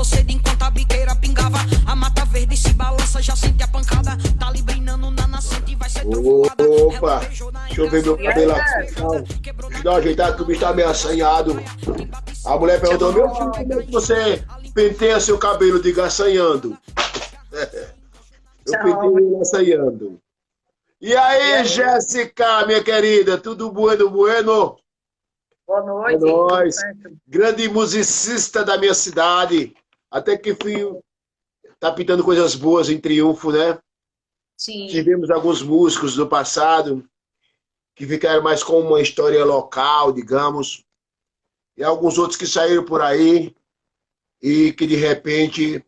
acordou cedo enquanto a biqueira pingava. A mata verde se balança, já sente a pancada. Tá librinando na nascente, vai ser trovoada. Opa, deixa eu ver meu cabelo aqui. Deixa eu dar uma ajeitada que o bicho tá meio assanhado. A mulher perguntou, meu filho, como é que você penteia seu cabelo de assanhando? Eu penteio ele assanhando. E aí, Jéssica, minha querida, tudo bueno, bueno? Boa noite. É nóis. Grande musicista da minha cidade. Até que fui... Tá pintando coisas boas em Triunfo, né? Sim. Tivemos alguns músicos do passado que ficaram mais com uma história local, digamos. E alguns outros que saíram por aí e que, de repente,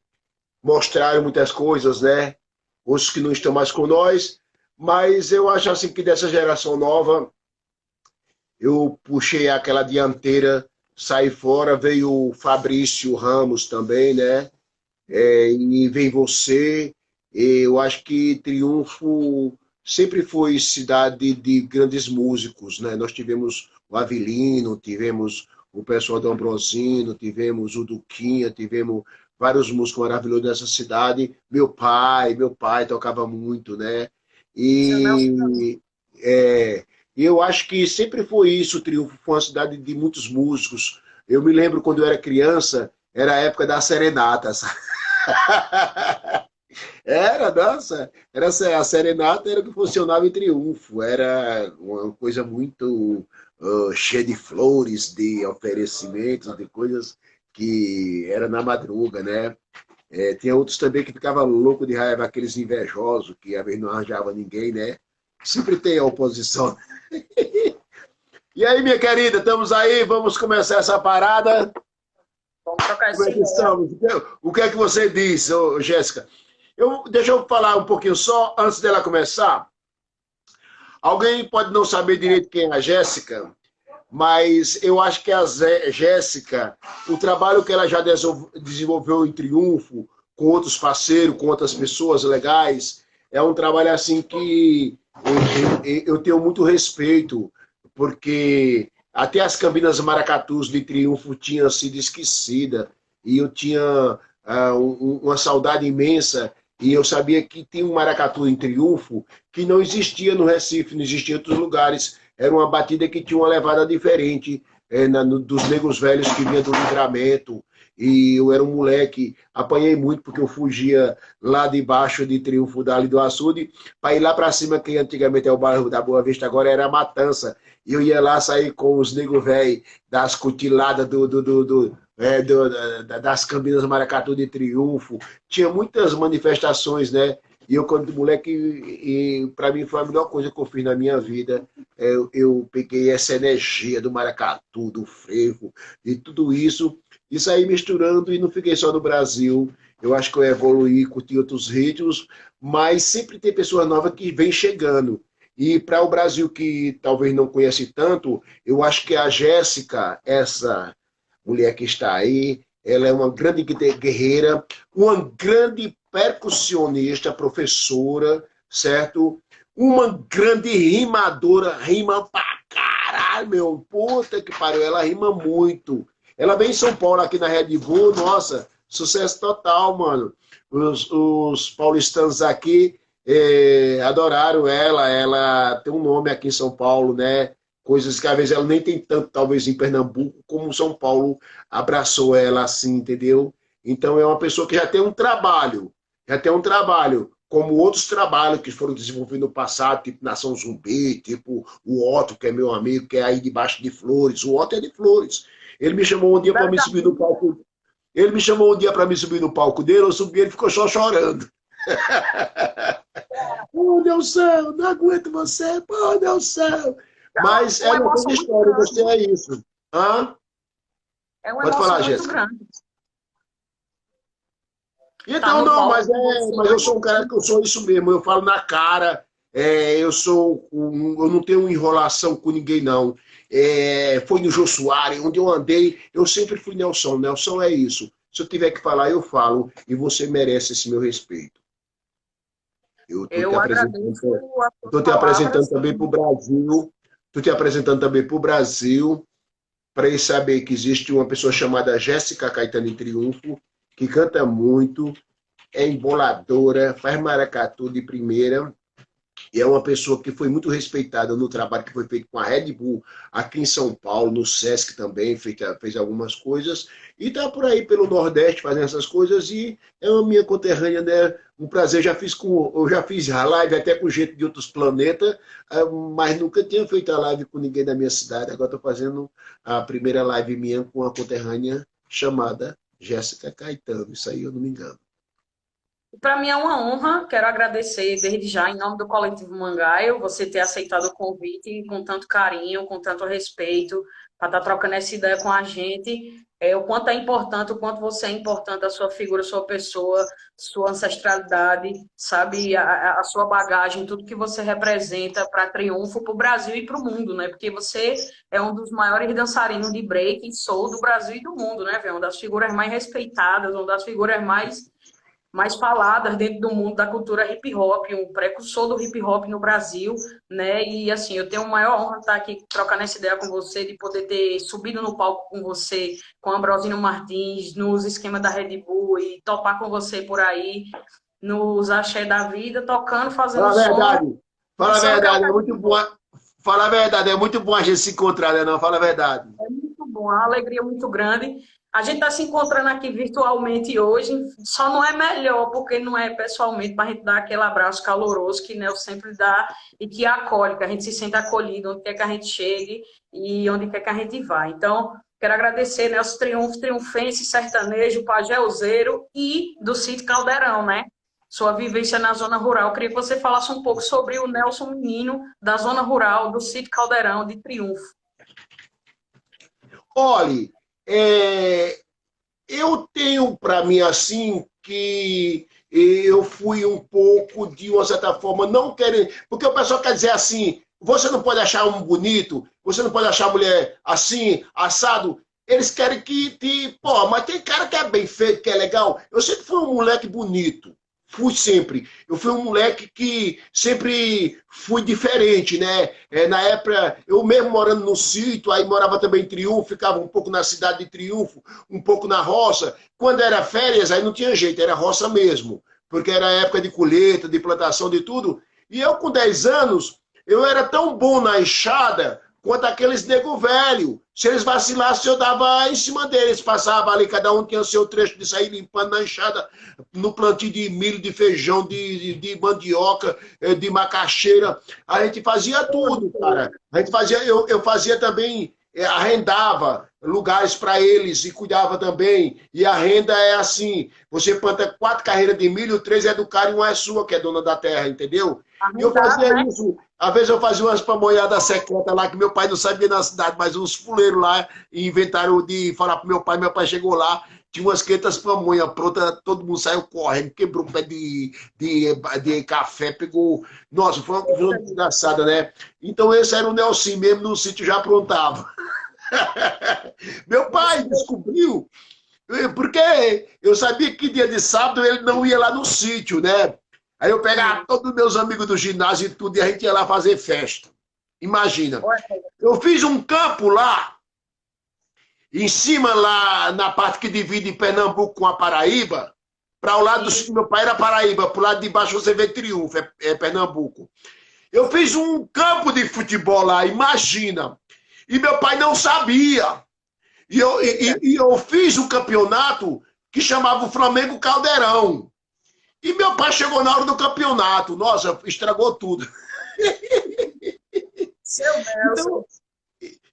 mostraram muitas coisas, né? Outros que não estão mais com nós. Mas eu acho assim que dessa geração nova, eu puxei aquela dianteira, saí fora, veio o Fabrício Ramos também, né? E vem você. Eu acho que Triunfo sempre foi cidade de grandes músicos, né? Nós tivemos o Avelino, tivemos o pessoal do Ambrosino, tivemos o Duquinha, tivemos vários músicos maravilhosos dessa cidade. Meu pai tocava muito, né? E eu acho que sempre foi isso, Triunfo foi uma cidade de muitos músicos. Eu me lembro quando eu era criança, era a época das serenatas. A serenata era o que funcionava em Triunfo, era uma coisa muito cheia de flores, de oferecimentos, de coisas que era na madruga, né? Tinha outros também que ficavam loucos de raiva, aqueles invejosos, que às vezes não arranjava ninguém, né? Sempre tem a oposição. E aí, minha querida, estamos aí, vamos começar essa parada. Vamos trocar Como é que estamos? O que é que você diz, Jéssica? Deixa eu falar um pouquinho só, antes dela começar. Alguém pode não saber direito quem é a Jéssica, mas eu acho que a Jéssica, o trabalho que ela já desenvolveu em Triunfo, com outros parceiros, com outras pessoas legais, é um trabalho assim que eu tenho muito respeito, porque até as Campinas Maracatus de Triunfo tinham sido esquecidas, e eu tinha uma saudade imensa, e eu sabia que tinha um maracatu em Triunfo que não existia no Recife, não existia em outros lugares. Era uma batida que tinha uma levada diferente dos negros velhos que vinha do Livramento. E eu era um moleque, apanhei muito porque eu fugia lá de baixo de Triunfo, dali do açude, para ir lá para cima, que antigamente é o bairro da Boa Vista, agora era a Matança. E eu ia lá sair com os negros velhos das cutiladas das Campinas Maracatu de Triunfo. Tinha muitas manifestações, né? E eu, quando moleque, para mim foi a melhor coisa que eu fiz na minha vida. Eu peguei essa energia do maracatu, do frevo, de tudo isso, e saí misturando, e não fiquei só no Brasil. Eu acho que eu evoluí, curti outros ritmos, mas sempre tem pessoas novas que vêm chegando. E para o Brasil que talvez não conhece tanto, eu acho que a Jéssica, essa mulher que está aí, ela é uma grande guerreira, uma grande percussionista, professora, certo? Uma grande rimadora, rima pra caralho, meu, puta que pariu, ela rima muito. Ela vem em São Paulo, aqui na Red Bull, nossa, sucesso total, mano. Os paulistanos aqui adoraram ela tem um nome aqui em São Paulo, né? Coisas que às vezes ela nem tem tanto, talvez, em Pernambuco, como São Paulo abraçou ela assim, entendeu? Então é uma pessoa que já tem um trabalho, como outros trabalhos que foram desenvolvidos no passado, tipo Nação Zumbi, tipo o Otto, que é meu amigo, que é aí debaixo de Flores. O Otto é de Flores. Ele me chamou um dia para me subir no palco. Ele me chamou um dia para me subir no palco dele, eu subi, ele ficou só chorando. Oh, Nelson, não aguento você, pô, Nelson. Mas é uma coisa história, você é isso. Hã? Pode falar, Jéssica. Então, não, mas eu sou um cara que eu sou isso mesmo, eu falo na cara, eu não tenho enrolação com ninguém, não. Foi no Jô Soares, onde eu andei, eu sempre fui Nelson. Nelson é isso. Se eu tiver que falar, eu falo, e você merece esse meu respeito. Eu estou te apresentando também para o Brasil. Estou te apresentando também para o Brasil, para eles saberem que existe uma pessoa chamada Jéssica Caetano em Triunfo, que canta muito, é emboladora, faz maracatu de primeira, e é uma pessoa que foi muito respeitada no trabalho que foi feito com a Red Bull aqui em São Paulo, no Sesc também, fez algumas coisas, e está por aí pelo Nordeste fazendo essas coisas, e é uma minha conterrânea, né? Um prazer, eu já fiz a live até com gente de outros planetas, mas nunca tinha feito a live com ninguém da minha cidade, agora estou fazendo a primeira live minha com uma conterrânea chamada Jéssica Caetano, isso aí eu não me engano. Para mim é uma honra, quero agradecer desde já, em nome do Coletivo Mangaio, você ter aceitado o convite com tanto carinho, com tanto respeito, para estar trocando essa ideia com a gente. O quanto é importante, o quanto você é importante, a sua figura, a sua pessoa, sua ancestralidade, sabe, a sua bagagem, tudo que você representa para Triunfo, para o Brasil e para o mundo, né? Porque você é um dos maiores dançarinos de break e soul do Brasil e do mundo, né, velho? Uma das figuras mais respeitadas, uma das figuras mais faladas dentro do mundo da cultura hip hop, um precursor do hip hop no Brasil, né? E assim, eu tenho a maior honra de estar aqui trocando essa ideia com você, de poder ter subido no palco com você, com Ambrosino Martins, nos esquemas da Red Bull e topar com você por aí, nos axé da vida, tocando, fazendo Fala a som. verdade, fala a verdade, é muito bom. Fala a verdade, é muito bom a gente se encontrar, né? Não, fala a verdade. É muito bom, é uma alegria muito grande. A gente está se encontrando aqui virtualmente hoje, só não é melhor porque não é pessoalmente, para a gente dar aquele abraço caloroso que Nel sempre dá e que acolhe, que a gente se sente acolhido onde quer que a gente chegue e onde quer que a gente vá. Então, quero agradecer Nelson Triunfo, Triunfense, Sertanejo, Pajéuzeiro e do Sítio Caldeirão, né? Sua vivência na zona rural. Eu queria que você falasse um pouco sobre o Nelson Menino da zona rural do Sítio Caldeirão de Triunfo. Olhe, eu tenho para mim assim que eu fui um pouco, de uma certa forma, não querendo. Porque o pessoal quer dizer assim: você não pode achar um bonito, você não pode achar a mulher assim, assado. Eles querem que. Pô, mas tem cara que é bem feito, que é legal. Eu sempre fui um moleque bonito. Fui sempre. Eu fui um moleque que sempre fui diferente, né? Na época, eu mesmo morando no sítio, aí morava também em Triunfo, ficava um pouco na cidade de Triunfo, um pouco na roça. Quando era férias, aí não tinha jeito, era roça mesmo. Porque era época de colheita, de plantação, de tudo. E eu, com 10 anos, eu era tão bom na enxada quanto aqueles nego velho. Se eles vacilassem, eu dava em cima deles. Passava ali, cada um tinha o seu trecho de sair limpando na enxada, no plantio de milho, de feijão, de mandioca, de macaxeira. A gente fazia tudo, cara. A gente fazia, eu fazia também, arrendava lugares para eles e cuidava também. E a renda é assim: você planta 4 carreiras de milho, 3 é do cara e 1 é sua, que é dona da terra, entendeu? E eu fazia isso. Às vezes eu fazia umas pamonhadas secretas lá que meu pai não sabia na cidade, mas uns fuleiros lá inventaram de falar pro meu pai chegou lá, tinha umas 500 pamonhas prontas, todo mundo saiu correndo, quebrou um pé de café, pegou. Nossa, foi uma coisa engraçada, né? Então esse era o Nelson mesmo, no sítio já aprontava. Meu pai descobriu, porque eu sabia que dia de sábado ele não ia lá no sítio, né? Aí eu pegava todos os meus amigos do ginásio e tudo, e a gente ia lá fazer festa. Imagina. Eu fiz um campo lá, em cima, lá na parte que divide Pernambuco com a Paraíba. Para o lado do sítio, meu pai era Paraíba, para o lado de baixo você vê Triunfo, é Pernambuco. Eu fiz um campo de futebol lá, imagina. E meu pai não sabia. E eu fiz um campeonato que chamava o Flamengo Caldeirão. E meu pai chegou na hora do campeonato. Nossa, estragou tudo. Seu Nelson. Então,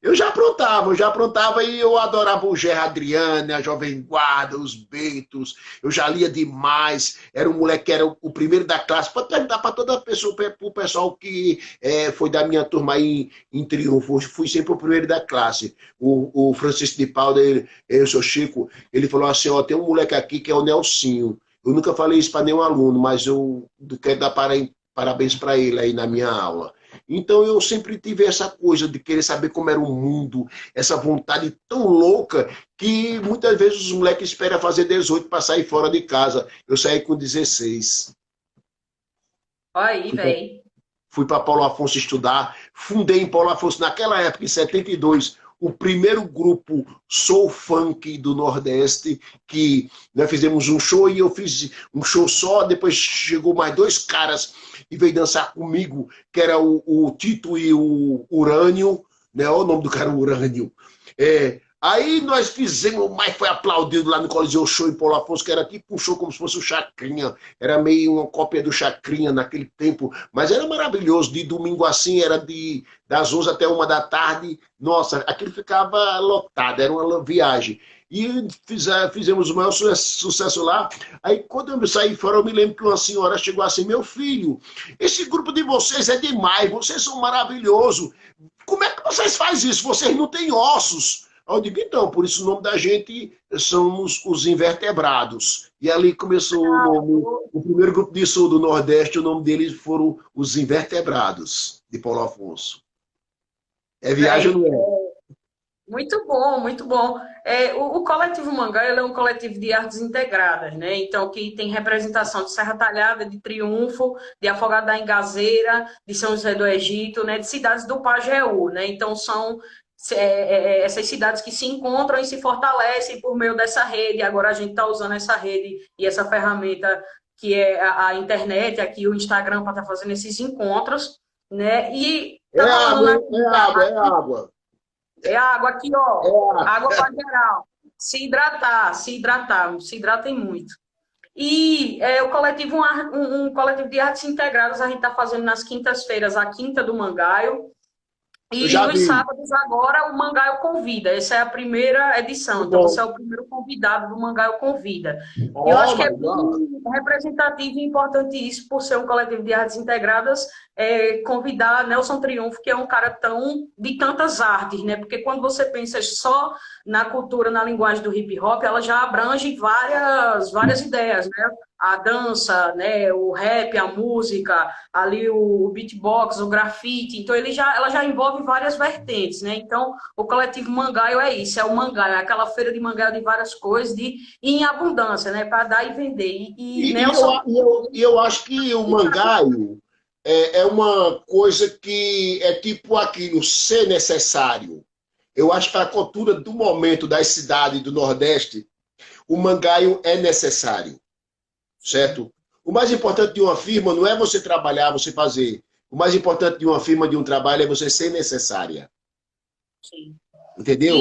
eu já aprontava e eu adorava o Gerard Adriane, a Jovem Guarda, os Beatles. Eu já lia demais. Era um moleque que era o primeiro da classe. Pode perguntar para toda a pessoa, para o pessoal que foi da minha turma aí em Triunfo. Fui sempre o primeiro da classe. O Francisco de Paula, eu sou Chico, ele falou assim: ó, tem um moleque aqui que é o Nelsinho. Eu nunca falei isso para nenhum aluno, mas eu quero dar parabéns para ele aí na minha aula. Então eu sempre tive essa coisa de querer saber como era o mundo, essa vontade tão louca que muitas vezes os moleques esperam fazer 18 para sair fora de casa. Eu saí com 16. Aí, velho. Fui para Paulo Afonso estudar, fundei em Paulo Afonso naquela época, em 72, o primeiro grupo soul funk do Nordeste, que nós fizemos um show e eu fiz um show só, depois chegou mais dois caras e veio dançar comigo, que era o Tito e o Urânio, né? Olha o nome do cara, Urânio. Aí nós fizemos, mas foi aplaudido lá no Coliseu Show em Paulo Afonso, que era tipo um show como se fosse o Chacrinha. Era meio uma cópia do Chacrinha naquele tempo, mas era maravilhoso. De domingo assim, era das 11 até 1 da tarde. Nossa, aquilo ficava lotado, era uma viagem. E fizemos o maior sucesso lá. Aí quando eu saí fora, eu me lembro que uma senhora chegou assim: meu filho, esse grupo de vocês é demais, vocês são maravilhosos. Como é que vocês fazem isso? Vocês não têm ossos. Eu digo, então, por isso o nome da gente somos os Invertebrados. E ali começou o nome, o primeiro grupo de sul do Nordeste, o nome deles foram os Invertebrados, de Paulo Afonso. É viagem, não é? Muito bom, muito bom. O Coletivo Mangaio ele é um coletivo de artes integradas, né? Então, que tem representação de Serra Talhada, de Triunfo, de Afogado da Engazeira, de São José do Egito, né? De cidades do Pajeú, né? Então, são essas cidades que se encontram e se fortalecem por meio dessa rede. Agora a gente está usando essa rede e essa ferramenta que é a internet, aqui o Instagram, para estar fazendo esses encontros, né? E é água, é água, é água. É água aqui, ó. Água para geral. Se hidratar, se hidratem muito. E o coletivo, um coletivo de artes integradas, a gente está fazendo nas quintas-feiras, a Quinta do Mangaio. E nos sábados agora o Mangaio Convida. Essa é a primeira edição. Então você é o primeiro convidado do Mangaio Convida. Eu acho que é muito representativo e importante isso, por ser um coletivo de artes integradas, convidar Nelson Triunfo, que é um cara de tantas artes, né? Porque quando você pensa só na cultura, na linguagem do hip hop, ela já abrange várias ideias, né? A dança, né, o rap, a música, ali o beatbox, o grafite, então ela já envolve várias vertentes, né? Então, o coletivo Mangaio é isso, é o Mangaio, é aquela feira de Mangaio de várias coisas, em abundância, né, para dar e vender. Eu acho que o Mangaio é uma coisa que é tipo aquilo, ser necessário. Eu acho que a cultura do momento das cidades do Nordeste, o Mangaio é necessário. Certo? O mais importante de uma firma não é você trabalhar, você fazer. O mais importante de uma firma, de um trabalho, é você ser necessária. Sim. Entendeu?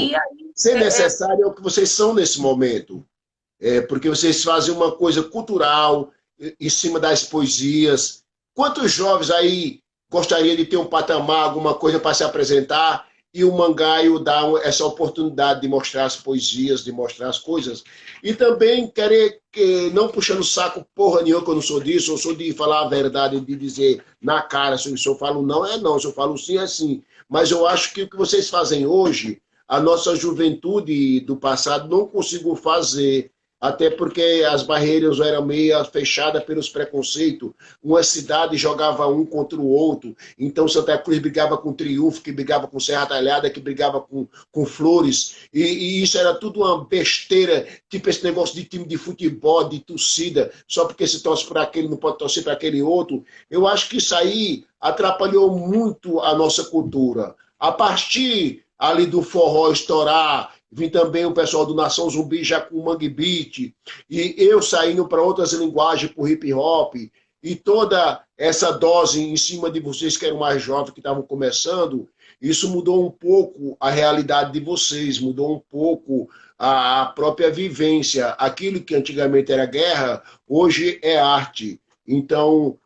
Ser necessária é o que vocês são nesse momento. Porque vocês fazem uma coisa cultural em cima das poesias. Quantos jovens aí gostariam de ter um patamar, alguma coisa para se apresentar? E o Mangaio dá essa oportunidade de mostrar as poesias, de mostrar as coisas. E também querer, não puxando o saco porra nenhuma, que eu não sou disso, eu sou de falar a verdade, de dizer na cara, se eu falo não, é não, se eu falo sim, é sim. Mas eu acho que o que vocês fazem hoje, a nossa juventude do passado não conseguiu fazer, até porque as barreiras eram meio fechadas pelos preconceitos. Uma cidade jogava um contra o outro. Então Santa Cruz brigava com Triunfo, que brigava com Serra Talhada, que brigava com Flores. E isso era tudo uma besteira, tipo esse negócio de time de futebol, de torcida, só porque se torce para aquele, não pode torcer para aquele outro. Eu acho que isso aí atrapalhou muito a nossa cultura. A partir ali do forró estourar, vim também o pessoal do Nação Zumbi já com o Mangue Beat, e eu saindo para outras linguagens, para o hip hop, e toda essa dose em cima de vocês que eram mais jovens, que estavam começando, isso mudou um pouco a realidade de vocês, mudou um pouco a própria vivência. Aquilo que antigamente era guerra, hoje é arte. Então,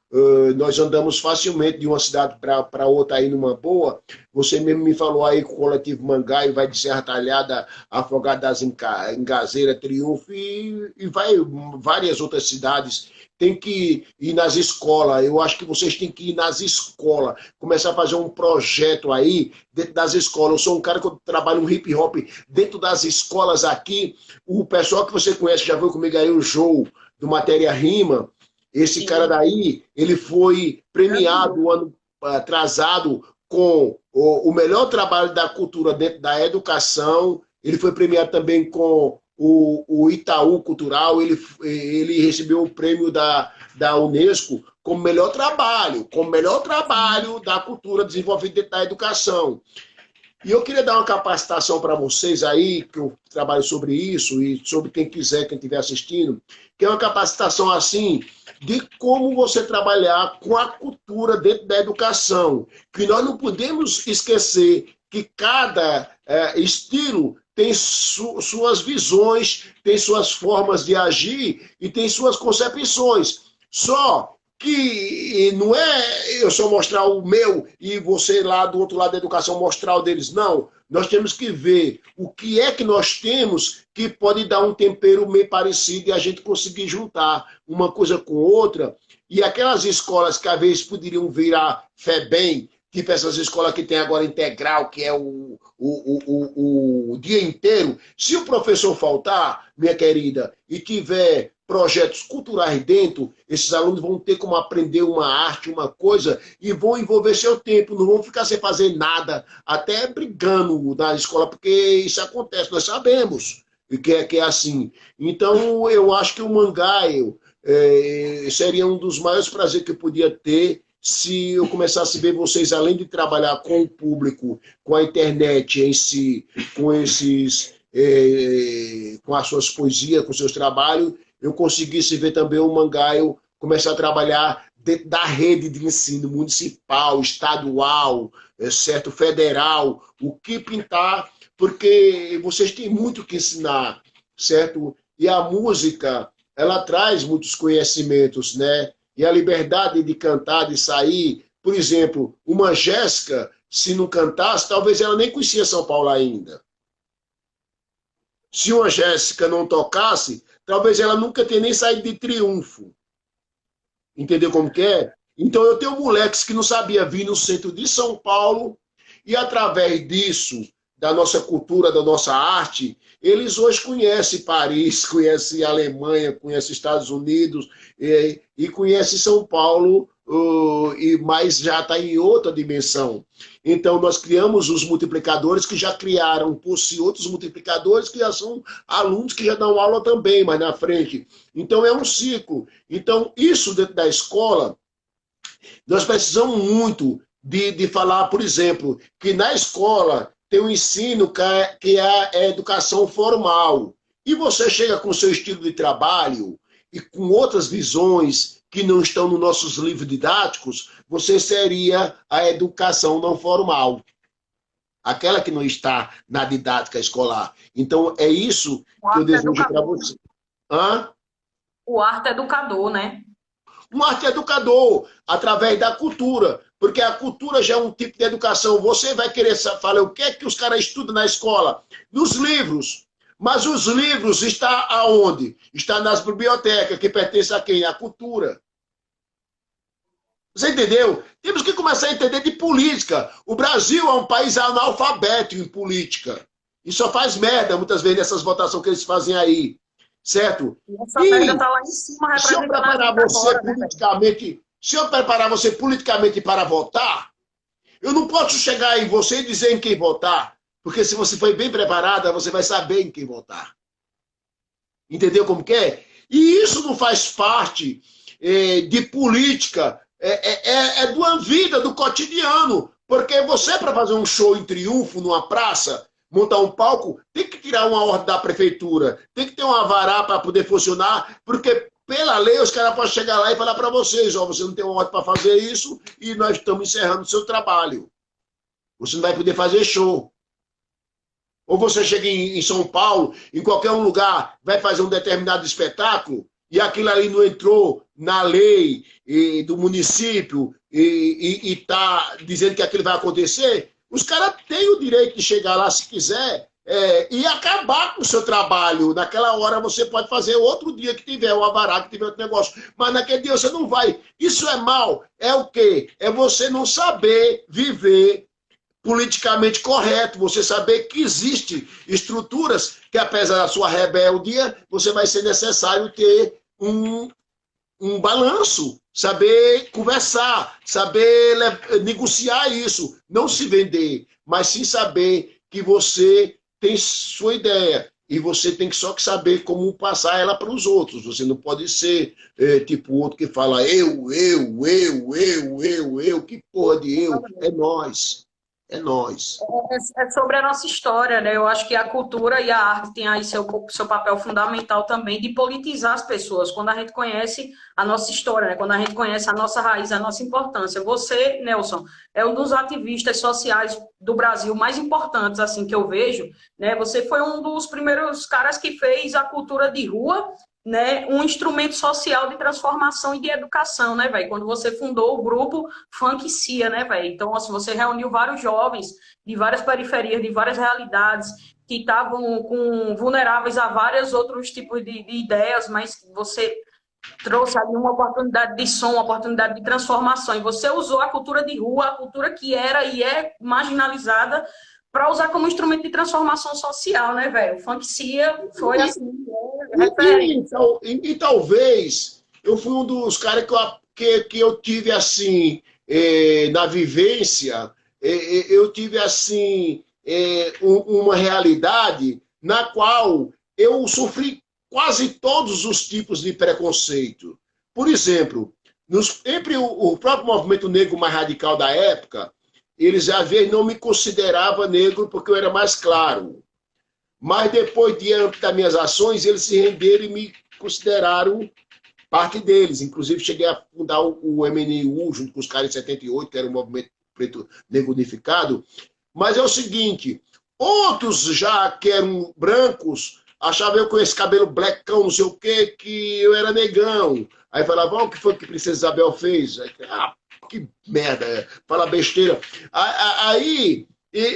nós andamos facilmente de uma cidade para outra aí numa boa. Você mesmo me falou aí que o coletivo Mangaio vai de Serra Talhada, Afogado das Engazeira, Triunfo e vai várias outras cidades. Tem que ir nas escolas. Eu acho que vocês têm que ir nas escolas, começar a fazer um projeto aí dentro das escolas. Eu sou um cara que trabalho no hip hop dentro das escolas aqui. O pessoal que você conhece, já viu comigo aí o Joe do Matéria Rima. Esse Sim. cara daí, ele foi premiado ano atrasado com o melhor trabalho da cultura dentro da educação. Ele foi premiado também com o Itaú Cultural. Ele recebeu o prêmio da Unesco como melhor trabalho da cultura desenvolvida dentro da educação. E eu queria dar uma capacitação para vocês aí, que eu trabalho sobre isso, e sobre quem quiser, quem estiver assistindo, que é uma capacitação assim, de como você trabalhar com a cultura dentro da educação. Que nós não podemos esquecer que cada estilo tem suas visões, tem suas formas de agir e tem suas concepções. Só que não é eu só mostrar o meu e você lá do outro lado da educação mostrar o deles, não. Nós temos que ver o que é que nós temos que pode dar um tempero meio parecido e a gente conseguir juntar uma coisa com outra. E aquelas escolas que às vezes poderiam virar FEBEM, tipo essas escolas que tem agora integral, que é o dia inteiro, se o professor faltar, minha querida, e tiver projetos culturais dentro, esses alunos vão ter como aprender uma arte, uma coisa, e vão envolver seu tempo, não vão ficar sem fazer nada, até brigando na escola, porque isso acontece, nós sabemos que é assim. Então, eu acho que o Mangaio seria um dos maiores prazeres que eu podia ter se eu começasse a ver vocês, além de trabalhar com o público, com a internet em si, com esses... com as suas poesias, com os seus trabalhos, eu conseguisse ver também o Mangaio começar a trabalhar dentro da rede de ensino municipal, estadual, certo, federal, o que pintar, porque vocês têm muito que ensinar, certo? E a música, ela traz muitos conhecimentos, né? E a liberdade de cantar, de sair, por exemplo, uma Jéssica, se não cantasse, talvez ela nem conhecia São Paulo ainda. Se uma Jéssica não tocasse, talvez ela nunca tenha nem saído de Triunfo. Entendeu como que é? Então eu tenho moleques que não sabia vir no centro de São Paulo e através disso, da nossa cultura, da nossa arte, eles hoje conhecem Paris, conhecem Alemanha, conhecem Estados Unidos e conhecem São Paulo, mas já está em outra dimensão. Então, nós criamos os multiplicadores que já criaram por si outros multiplicadores que já são alunos que já dão aula também, mais na frente. Então, é um ciclo. Então, isso dentro da escola, nós precisamos muito de falar, por exemplo, que na escola tem um ensino que é a educação formal. E você chega com o seu estilo de trabalho e com outras visões que não estão nos nossos livros didáticos, você seria a educação não formal. Aquela que não está na didática escolar. Então, é isso que eu desejo para você. Hã? O arte educador, né? Um arte educador, através da cultura. Porque a cultura já é um tipo de educação. Você vai querer falar o que é que os caras estudam na escola? Nos livros. Mas os livros estão aonde? Está nas bibliotecas, que pertencem a quem? À cultura. Você entendeu? Temos que começar a entender de política. O Brasil é um país analfabeto em política. E só faz merda, muitas vezes, nessas votações que eles fazem aí. Certo? E essa merda está lá em cima, se eu preparar você agora, politicamente, se eu preparar você politicamente para votar, eu não posso chegar em você e dizer em quem votar. Porque se você for bem preparada, você vai saber em quem votar. Entendeu como que é? E isso não faz parte de política, é de uma vida, do cotidiano. Porque você, para fazer um show em Triunfo, numa praça, montar um palco, tem que tirar uma ordem da prefeitura, tem que ter uma vará para poder funcionar, porque pela lei os caras podem chegar lá e falar para vocês, ó, você não tem uma ordem para fazer isso e nós estamos encerrando o seu trabalho. Você não vai poder fazer show. Ou você chega em São Paulo, em qualquer um lugar, vai fazer um determinado espetáculo e aquilo ali não entrou na lei do município e está dizendo que aquilo vai acontecer, os caras têm o direito de chegar lá se quiser e acabar com o seu trabalho. Naquela hora você pode fazer outro dia que tiver o avará, que tiver outro negócio. Mas naquele dia você não vai. Isso é mal. É o quê? É você não saber viver politicamente correto, você saber que existem estruturas que, apesar da sua rebeldia, você vai ser necessário ter um balanço, saber conversar, saber negociar isso, não se vender, mas sim saber que você tem sua ideia e você tem que só que saber como passar ela para os outros. Você não pode ser tipo o outro que fala eu, que porra de eu? É nós. É nós. É sobre a nossa história, né? Eu acho que a cultura e a arte têm aí seu papel fundamental também de politizar as pessoas. Quando a gente conhece a nossa história, né? Quando a gente conhece a nossa raiz, a nossa importância. Você, Nelson, é um dos ativistas sociais do Brasil mais importantes, assim, que eu vejo, né? Você foi um dos primeiros caras que fez a cultura de rua, né, um instrumento social de transformação e de educação, né, velho? Quando você fundou o grupo Funk Cia, né, velho? Então, assim, você reuniu vários jovens de várias periferias, de várias realidades, que estavam vulneráveis a vários outros tipos de ideias, mas você trouxe ali uma oportunidade de som, uma oportunidade de transformação. E você usou a cultura de rua, a cultura que era e é marginalizada, para usar como instrumento de transformação social, né, velho? O Funk Cia foi assim, referência. E talvez eu fui um dos caras que eu tive assim, na vivência, eu tive assim, uma realidade na qual eu sofri quase todos os tipos de preconceito. Por exemplo, entre o próprio movimento negro mais radical da época, eles às vezes não me consideravam negro porque eu era mais claro. Mas depois, diante das minhas ações, eles se renderam e me consideraram parte deles. Inclusive, cheguei a fundar o MNU junto com os caras em 78, que era o Movimento Preto Negro Unificado. Mas é o seguinte, outros já que eram brancos, achavam eu com esse cabelo blackão, não sei o quê, que eu era negão. Aí falavam, o que foi que Princesa Isabel fez? Aí, que merda, fala besteira. Aí,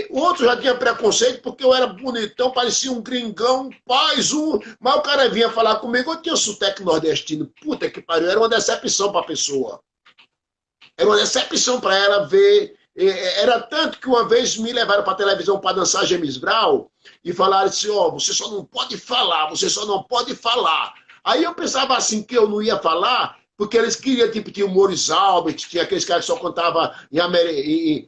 outro já tinha preconceito porque eu era bonitão, parecia um gringão, mas o cara vinha falar comigo, eu tinha sotaque nordestino, puta que pariu, era uma decepção para a pessoa. Era uma decepção para ela ver. Era tanto que uma vez me levaram para a televisão para dançar James Brown e falaram assim, você só não pode falar, você só não pode falar. Aí eu pensava assim, que eu não ia falar, porque eles queriam, tipo, tinha o Maurice Albert, tinha aqueles caras que só cantavam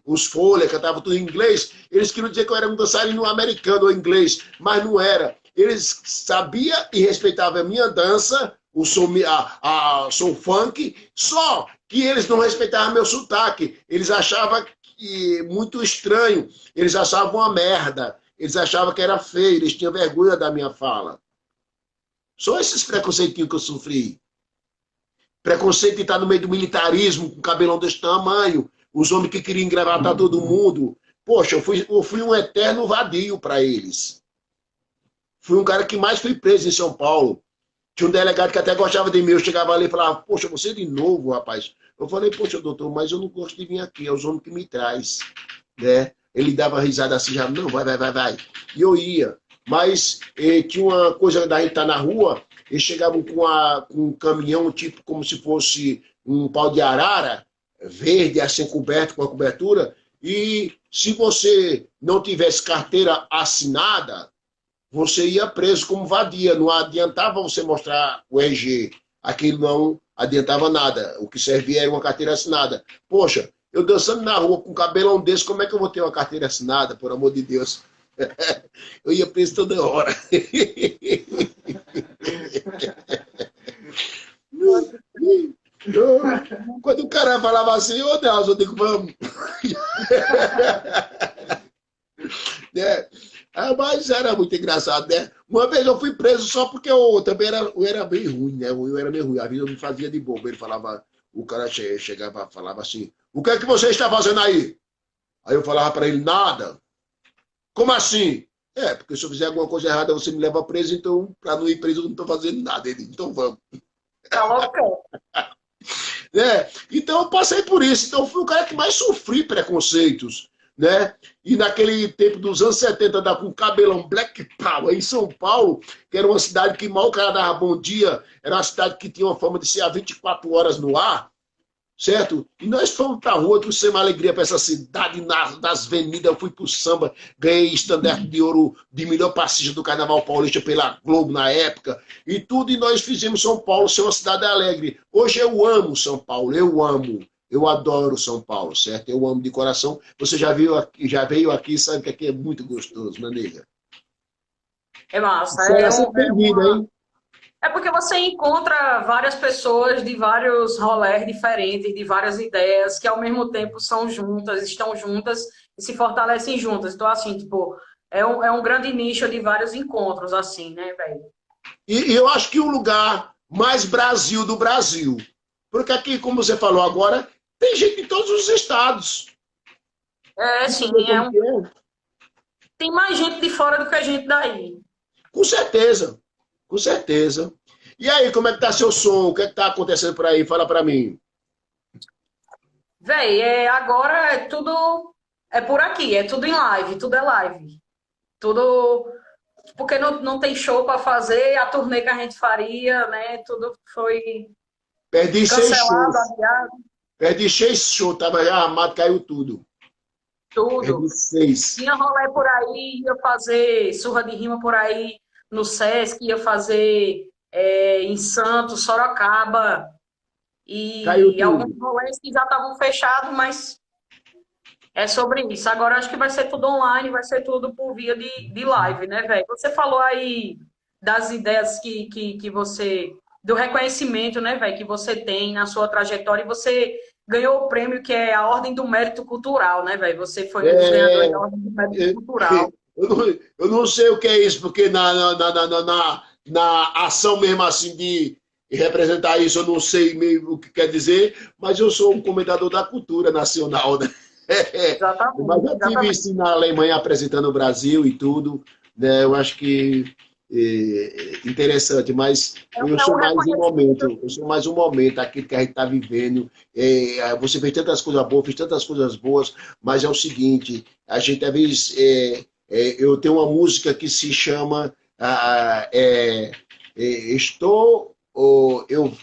os Folha, cantavam tudo em inglês. Eles queriam dizer que eu era um dançarino americano ou inglês, mas não era. Eles sabiam e respeitavam a minha dança, o som funk, só que eles não respeitavam meu sotaque. Eles achavam muito estranho, eles achavam uma merda, eles achavam que era feio, eles tinham vergonha da minha fala. Só esses preconceitinhos que eu sofri. Preconceito de estar no meio do militarismo, com cabelão desse tamanho, os homens que queriam engravatar todo mundo. Poxa, eu fui um eterno vadio para eles. Fui um cara que mais fui preso em São Paulo. Tinha um delegado que até gostava de mim, eu chegava ali e falava, poxa, você de novo, rapaz. Eu falei, poxa, doutor, mas eu não gosto de vir aqui, é os homens que me traz. Né? Ele dava risada assim, já, não, vai. E eu ia. Mas tinha uma coisa da gente estar na rua, eles chegavam com um caminhão, tipo como se fosse um pau de arara, verde, assim, coberto com a cobertura, e se você não tivesse carteira assinada, você ia preso como vadia. Não adiantava você mostrar o RG. Aquilo não adiantava nada. O que servia era uma carteira assinada. Poxa, eu dançando na rua com um cabelão desse, como é que eu vou ter uma carteira assinada, por amor de Deus? Eu ia preso toda hora. Quando o cara falava assim, ô Deus, eu digo, vamos. Né? Mas era muito engraçado, né? Uma vez eu fui preso só porque eu também era bem ruim, né? Eu era meio ruim, a vida me fazia de bobo. Ele falava, o cara chegava, falava assim, o que é que você está fazendo aí? Aí eu falava para ele, nada. Como assim? Porque se eu fizer alguma coisa errada, você me leva preso, então, para não ir preso, eu não estou fazendo nada. Ele, então vamos. Tá louco? Então eu passei por isso. Então eu fui o cara que mais sofri preconceitos. Né? E naquele tempo dos anos 70, com cabelão black power em São Paulo, que era uma cidade que mal o cara dava bom dia, era uma cidade que tinha uma fama de ser há 24 horas no ar, certo? E nós fomos para a rua, trouxemos alegria para essa cidade, nas avenidas, eu fui para o samba, ganhei estandarte de ouro de melhor passista do Carnaval Paulista pela Globo na época, e tudo, e nós fizemos São Paulo ser uma cidade alegre. Hoje eu amo São Paulo, eu amo. Eu adoro São Paulo, certo? Eu amo de coração. Você já veio aqui, sabe que aqui é muito gostoso, né, nega? É massa. É porque você encontra várias pessoas de vários rolês diferentes, de várias ideias, que ao mesmo tempo são juntas, estão juntas e se fortalecem juntas. Então, assim, tipo, é um grande nicho de vários encontros, assim, né, velho? E eu acho que o lugar mais Brasil do Brasil. Porque aqui, como você falou agora, tem gente de todos os estados. Sim, Entendeu como que é? tem mais gente de fora do que a gente daí. Com certeza, com certeza. E aí, como é que tá seu som? O que é que tá acontecendo por aí? Fala pra mim. Véi, agora é tudo por aqui, é tudo em live, tudo é live. Tudo. Porque não tem show para fazer, a turnê que a gente faria, né? Tudo foi Perdi 6 shows. cancelado, adiado, Perdi 6 shows, tava já armado, caiu tudo. tudo. Perdi 6. Tinha rolê por aí, ia fazer surra de rima por aí no Sesc, ia fazer em Santos, Sorocaba, Caiu e alguns tudo. rolês que já estavam fechados, mas é sobre isso. Agora acho que vai ser tudo online, vai ser tudo por via de live, né, velho? Você falou aí das ideias que você. Do reconhecimento, né, velho, que você tem na sua trajetória e você ganhou o prêmio que é a Ordem do Mérito Cultural, né, velho? Você foi um dos É, ganhadores da Ordem do Mérito é, Cultural. eu não sei o que é isso, porque na ação mesmo assim de representar isso, eu não sei meio o que quer dizer, mas eu sou um comentador da cultura nacional, né? Mas Exatamente, já tive exatamente. isso na Alemanha apresentando o Brasil e tudo, né? Eu acho que interessante, mas eu É sou um mais um reconhecimento. momento, eu sou mais um momento, aquilo que a gente está vivendo. Você fez tantas coisas boas, fez tantas coisas boas, mas é o seguinte, a gente às vezes eu tenho uma música que se chama Estou eu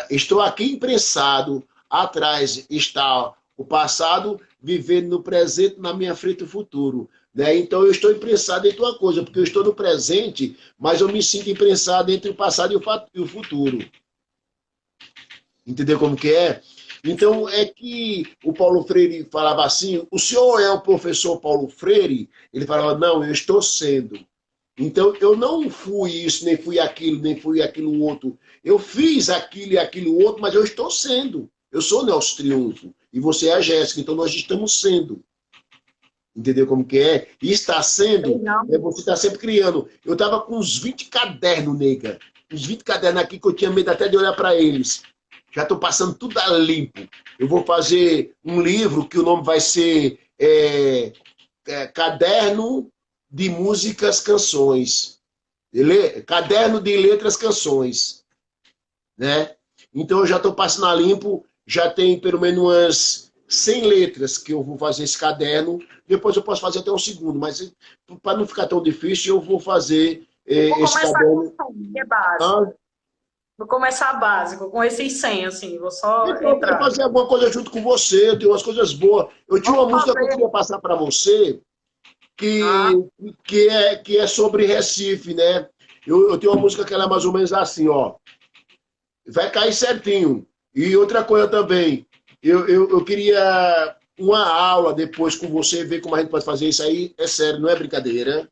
estou aqui imprensado, atrás está o passado, vivendo no presente, na minha frente o futuro. Né? Então eu estou imprensado entre uma coisa, porque eu estou no presente, mas eu me sinto imprensado entre o passado e o futuro. Entendeu como que é? Então é que o Paulo Freire falava assim, o senhor é o professor Paulo Freire? Ele falava, não, eu estou sendo. Então, eu não fui isso, nem fui aquilo outro. Eu fiz aquilo e aquilo outro, mas eu estou sendo. Eu sou Nelson Triunfo. E você é a Jéssica. Então, nós estamos sendo. Entendeu como que é? E está sendo, você está sempre criando. Eu estava com uns 20 cadernos, nega. Uns 20 cadernos aqui que eu tinha medo até de olhar para eles. Já estou passando tudo a limpo. Eu vou fazer um livro que o nome vai ser Caderno de Músicas, Canções. Caderno de Letras, Canções. Né? Então eu já estou passando a limpo, já tem pelo menos umas 100 letras que eu vou fazer esse caderno. Depois eu posso fazer até um segundo, mas para não ficar tão difícil, eu vou fazer Vou esse começar caderno. com 100, que é básico. Ah, Vou começar básico, com esses 100, assim, vou só então eu quero entrar. fazer alguma coisa junto com você, eu tenho umas coisas boas. Eu tinha uma Vamos música que eu fazer. queria passar para você, que, Ah, que é sobre Recife, né? Eu tenho uma música que ela é mais ou menos assim, ó. Vai cair certinho. E outra coisa também, eu queria uma aula depois com você, ver como a gente pode fazer isso aí. É sério, não é brincadeira.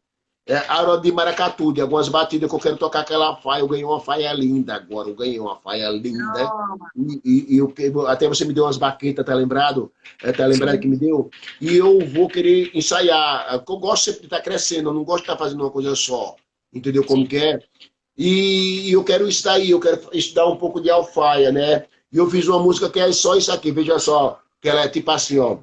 É aula de maracatu, de algumas batidas que eu quero tocar aquela faia. Eu ganhei uma faia linda agora, eu ganhei uma faia linda. não, Até você me deu umas baquetas, tá lembrado? Tá lembrado que sim. me deu? E eu vou querer ensaiar. Eu gosto sempre de estar crescendo, eu não gosto de estar fazendo uma coisa só. Entendeu como Sim. que é? E eu quero isso daí, eu quero estudar um pouco de alfaia, né? E eu fiz uma música que é só isso aqui, veja só, que ela é tipo assim, ó.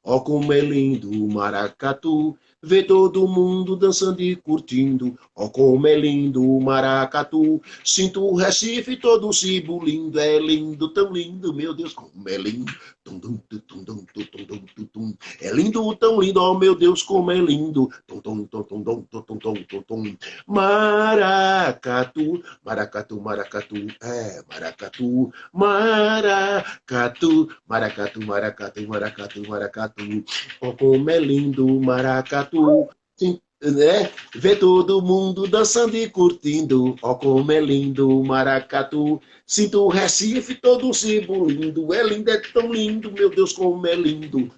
Ó como é lindo o maracatu, vê todo mundo dançando e curtindo. Ó como é lindo o maracatu, sinto o Recife todo cibulindo. É lindo, tão lindo, meu Deus, como é lindo. Tum, tum, tum, tum, tum, tum, tum, tum, tum, tum. É lindo, tão lindo, ó meu Deus, como é lindo. Tum, tum, tum, tum, tum, tum, tum, tum, tum, tum. Maracatu, maracatu, maracatu, maracatu, maracatu, maracatu, maracatu, maracatu, maracatu. Oh, como é lindo o maracatu. Sim. né? Vê todo mundo dançando e curtindo, ó como é lindo o maracatu. Sinto o Recife todo se lindo, é lindo, é tão lindo, meu Deus, como é lindo.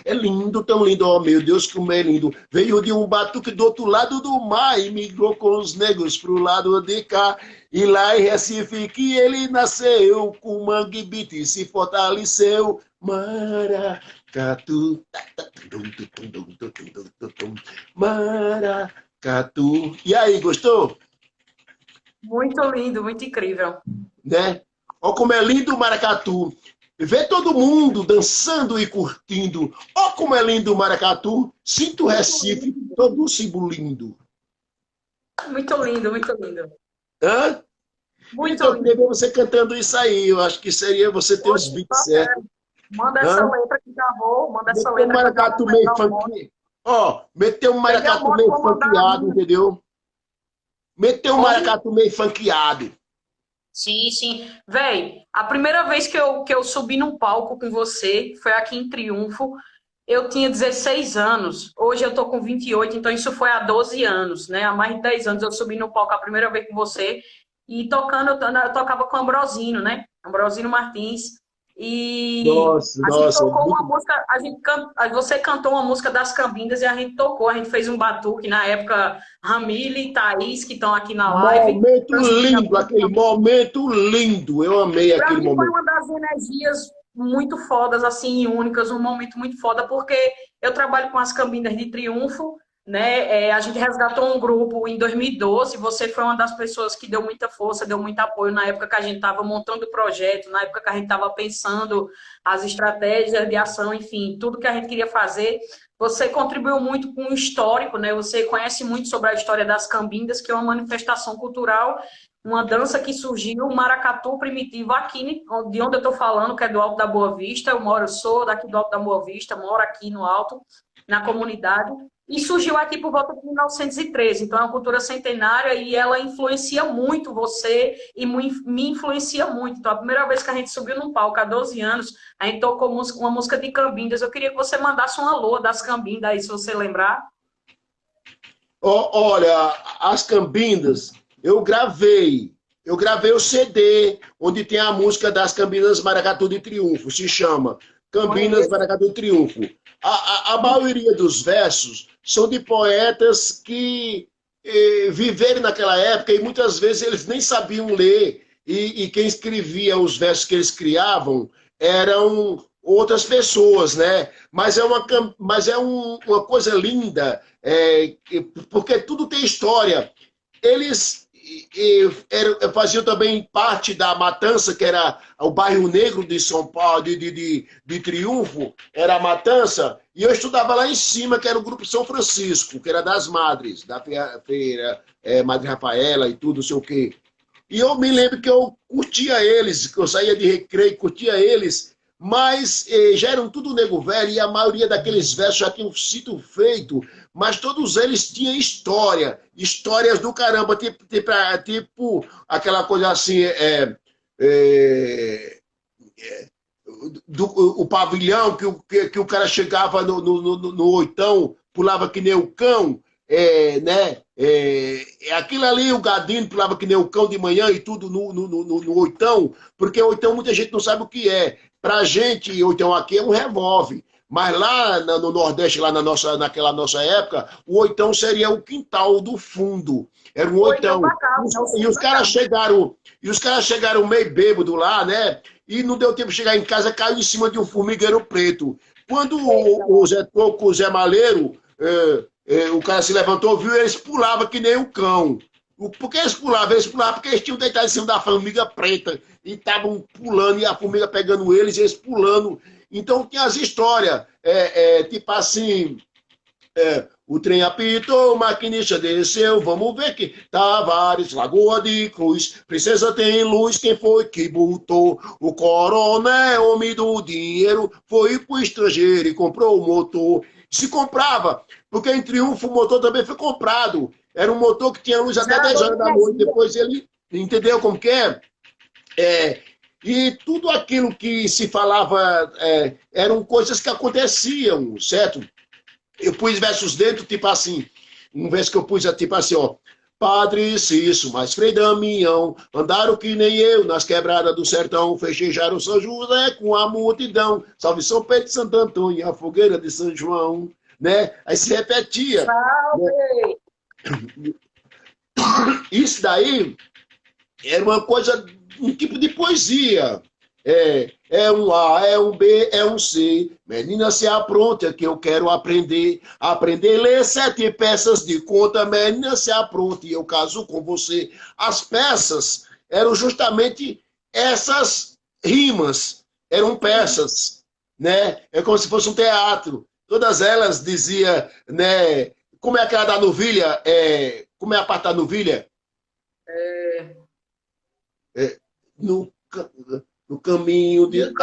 É lindo, tão lindo, ó meu Deus, como é lindo. Veio de um batuque do outro lado do mar e migrou com os negros pro lado de cá. E lá em Recife que ele nasceu, com Mangue Beat se fortaleceu. Maracatu, maracatu. E aí, gostou? Muito lindo, muito incrível. Né? Olha como é lindo o maracatu. Vê todo mundo dançando e curtindo. Olha como é lindo o maracatu. Sinto o Recife, todo símbolo lindo. Muito lindo, muito lindo. Hã? Muito Então, eu queria lindo. ver você cantando isso aí. Eu acho que seria você ter os Hoje, beats certos. manda essa Hã? letra que gravou, manda essa Meteu um letra que eu já vou maracatu meio pegar o modo. funkeado. Ó, meteu um Peguei o maracatu modo, meio vou mandar a funkeado, minha. entendeu? Meteu um Como? maracatu meio funkeado. Sim, sim. Véi, a primeira vez que eu subi num palco com você foi aqui em Triunfo. Eu tinha 16 anos. Hoje eu tô com 28, então isso foi há 12 anos, né? Há mais de 10 anos eu subi no palco a primeira vez com você. E tocando, eu tocava com o Ambrosino, né? Ambrosino Martins. E Nossa, a gente nossa, tocou uma muito música, você cantou uma música das Cambindas e a gente tocou, a gente fez um batuque na época, Ramile e Thaís, que estão aqui na live. momento Transmitindo a lindo, aquele música. momento lindo. Eu amei Para aquele mim foi momento. uma das energias muito fodas, assim, únicas, um momento muito foda, porque eu trabalho com as Cambindas de Triunfo, né? A gente resgatou um grupo em 2012, você foi uma das pessoas que deu muita força, deu muito apoio na época que a gente estava montando o projeto, na época que a gente estava pensando as estratégias de ação, enfim, tudo que a gente queria fazer. Você contribuiu muito com o histórico, né? Você conhece muito sobre a história das Cambindas, que é uma manifestação cultural, uma dança que surgiu, o maracatu primitivo aqui, de onde eu estou falando, que é do Alto da Boa Vista. Sou daqui do Alto da Boa Vista, moro aqui no Alto, na comunidade, e surgiu aqui por volta de 1913. Então é uma cultura centenária e ela influencia muito você e me influencia muito. Então a primeira vez que a gente subiu num palco há 12 anos, a gente tocou uma música de Cambindas. Eu queria que você mandasse um alô das Cambindas aí, se você lembrar. Olha, as Cambindas, eu gravei o CD, onde tem a música das Cambinas Maracatu de Triunfo, se chama Cambinas Conheço. Maracatu de Triunfo. A maioria dos versos são de poetas que viveram naquela época e muitas vezes eles nem sabiam ler, e quem escrevia os versos que eles criavam eram outras pessoas, né? Mas é uma coisa linda, porque tudo tem história. Eles faziam também parte da Matança, que era o bairro negro de São Paulo, de Triunfo, era a Matança, e eu estudava lá em cima, que era o Grupo São Francisco, que era das madres, da feira, Madre Rafaela e tudo, não sei o quê. E eu me lembro que eu curtia eles, que eu saía de recreio, curtia eles, mas já eram tudo nego velho e a maioria daqueles versos já tinham sido feito, mas todos eles tinham história, histórias do caramba, tipo aquela coisa assim, o pavilhão, que o cara chegava no oitão, pulava que nem o cão, né? Aquilo ali, o gadinho pulava que nem o cão de manhã e tudo no oitão, porque oitão muita gente não sabe o que é. Pra gente, oitão aqui é um revólver. Mas lá no Nordeste, lá naquela nossa época, o oitão seria o quintal do fundo. Era um oitão. E os caras chegaram meio bêbado lá, né? E não deu tempo de chegar em casa, caiu em cima de um formigueiro preto. Quando o Zé Toco, o Zé Maleiro, o cara se levantou, viu, eles pulavam que nem o cão. Por que eles pulavam? Eles pulavam porque eles tinham deitado em cima da formiga preta e estavam pulando, e a formiga pegando eles, e eles pulando. Então tinha as histórias, tipo assim, o trem apitou, o maquinista desceu, vamos ver que Tavares, Lagoa de Cruz, Princesa tem luz, quem foi que botou? O coronel, homem do dinheiro, foi pro estrangeiro e comprou o motor. Se comprava, porque em Triunfo o motor também foi comprado. Era um motor que tinha luz até 10 horas da noite, depois ele, entendeu como que é? E tudo aquilo que se falava eram coisas que aconteciam, certo? Eu pus versos dentro, tipo assim, um verso que eu pus é tipo assim, ó. Padre Cício, mas Frei Damião, andaram que nem eu nas quebradas do sertão, festejaram São José com a multidão, salve São Pedro e Santo Antônio, e a fogueira de São João, né? Aí se repetia. Salve! Né? Isso daí era uma coisa, um tipo de poesia. É um A, é um B, é um C. Menina, se apronta que eu quero aprender. Aprender a ler 7 peças de conta. Menina, se apronta e eu caso com você. As peças eram justamente essas rimas. Eram peças, né? É como se fosse um teatro. Todas elas dizia, né? Como é aquela da novilha? Como é a parte da novilha? No No caminho de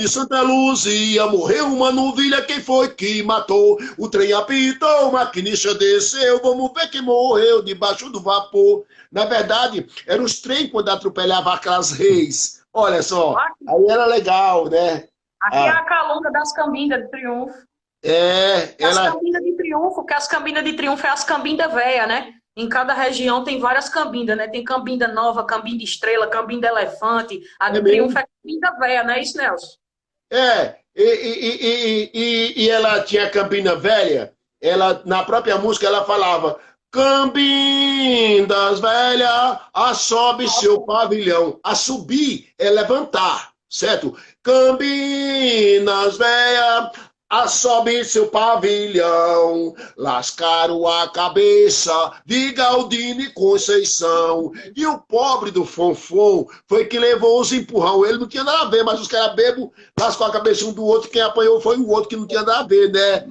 Santa Luzia morreu uma novilha, quem foi que matou? O trem apitou, o maquinista desceu, vamos ver quem morreu debaixo do vapor. Na verdade, eram os trens quando atropelavam aquelas reis. Olha só, aí era legal, né? Aqui é a calunga das Cambindas de Triunfo. Ela... As Cambindas de Triunfo, que as Cambindas de Triunfo é as Cambindas velhas, né? Em cada região tem várias cambindas, né? Tem cambinda nova, cambinda estrela, cambinda elefante. A de Triunfo é cambinda velha, não é isso, Nelson? E ela tinha cambinda velha, ela, na própria música ela falava Cambindas velha, assobe seu pavilhão. A subir é levantar, certo? Campinas velha, assobe seu pavilhão, lascaram a cabeça de Galdino e Conceição. E o pobre do Fonfon foi que levou os empurrão. Ele não tinha nada a ver, mas os caras bebos lascou a cabeça um do outro. Quem apanhou foi o outro que não tinha nada a ver, né?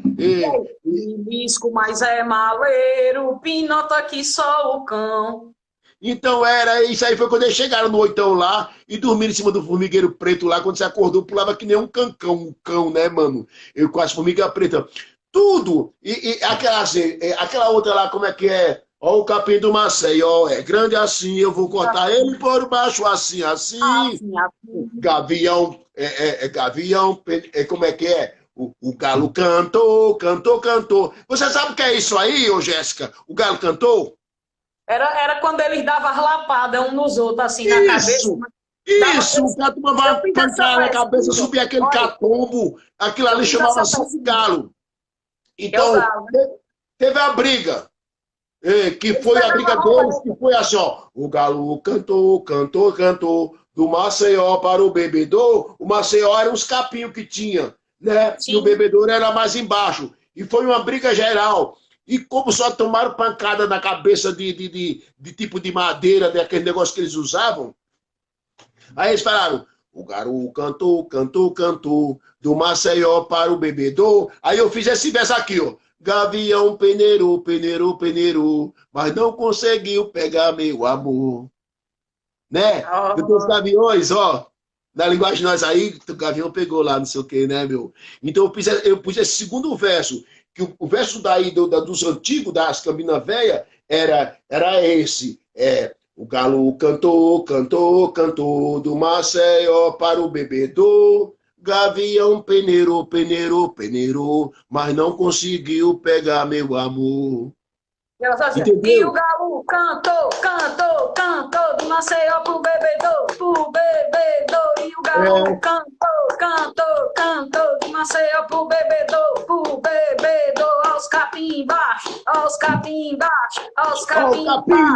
Bisco, mas é maleiro, pinota aqui só o cão. Então era isso aí, foi quando eles chegaram no oitão lá e dormiram em cima do formigueiro preto lá. Quando você acordou, pulava que nem um cancão, um cão, né, mano? Eu com as formigas pretas. Tudo. E aquela, assim, aquela outra lá, como é que é? Ó, o capim do Maceió, é grande assim, eu vou cortar ele por baixo, assim, assim. Gavião, gavião, como é que é? O galo cantou, cantou, cantou. Você sabe o que é isso aí, ô Jéssica? O galo cantou? Era quando eles davam as lapadas uns nos outros, assim, na cabeça. Isso, o cara tomava pancada na cabeça, subia aquele catombo, aquilo ali chamava-se galo. Então, teve a briga, que foi a briga deles, que foi assim, ó, o galo cantou, cantou, cantou, do Maceió para o Bebedouro. O Maceió era uns capinhos que tinha, né? Sim. E o Bebedouro era mais embaixo. E foi uma briga geral. E como só tomaram pancada na cabeça de tipo de madeira, daquele negócio que eles usavam, aí eles falaram, o garoto cantou, cantou, cantou, do Maceió para o Bebedouro. Aí eu fiz esse verso aqui, ó. Gavião peneirou, peneirou, peneirou, mas não conseguiu pegar meu amor. Né? Então os gaviões, ó, na linguagem de nós aí, o gavião pegou lá, não sei o que, né, meu? Então eu pus esse segundo verso, que o verso daí dos antigos, das Campinas Velhas, era esse. O galo cantou, cantou, cantou, do Maceió para o Bebedouro. Gavião peneirou, peneirou, peneirou, mas não conseguiu pegar meu amor. E o galo cantou, cantou, cantou, do Maceió pro Bebedouro. E o galo cantou, cantou, cantou, do Maceió pro Bebedouro. Aos capim embaixo, aos capim embaixo, aos capim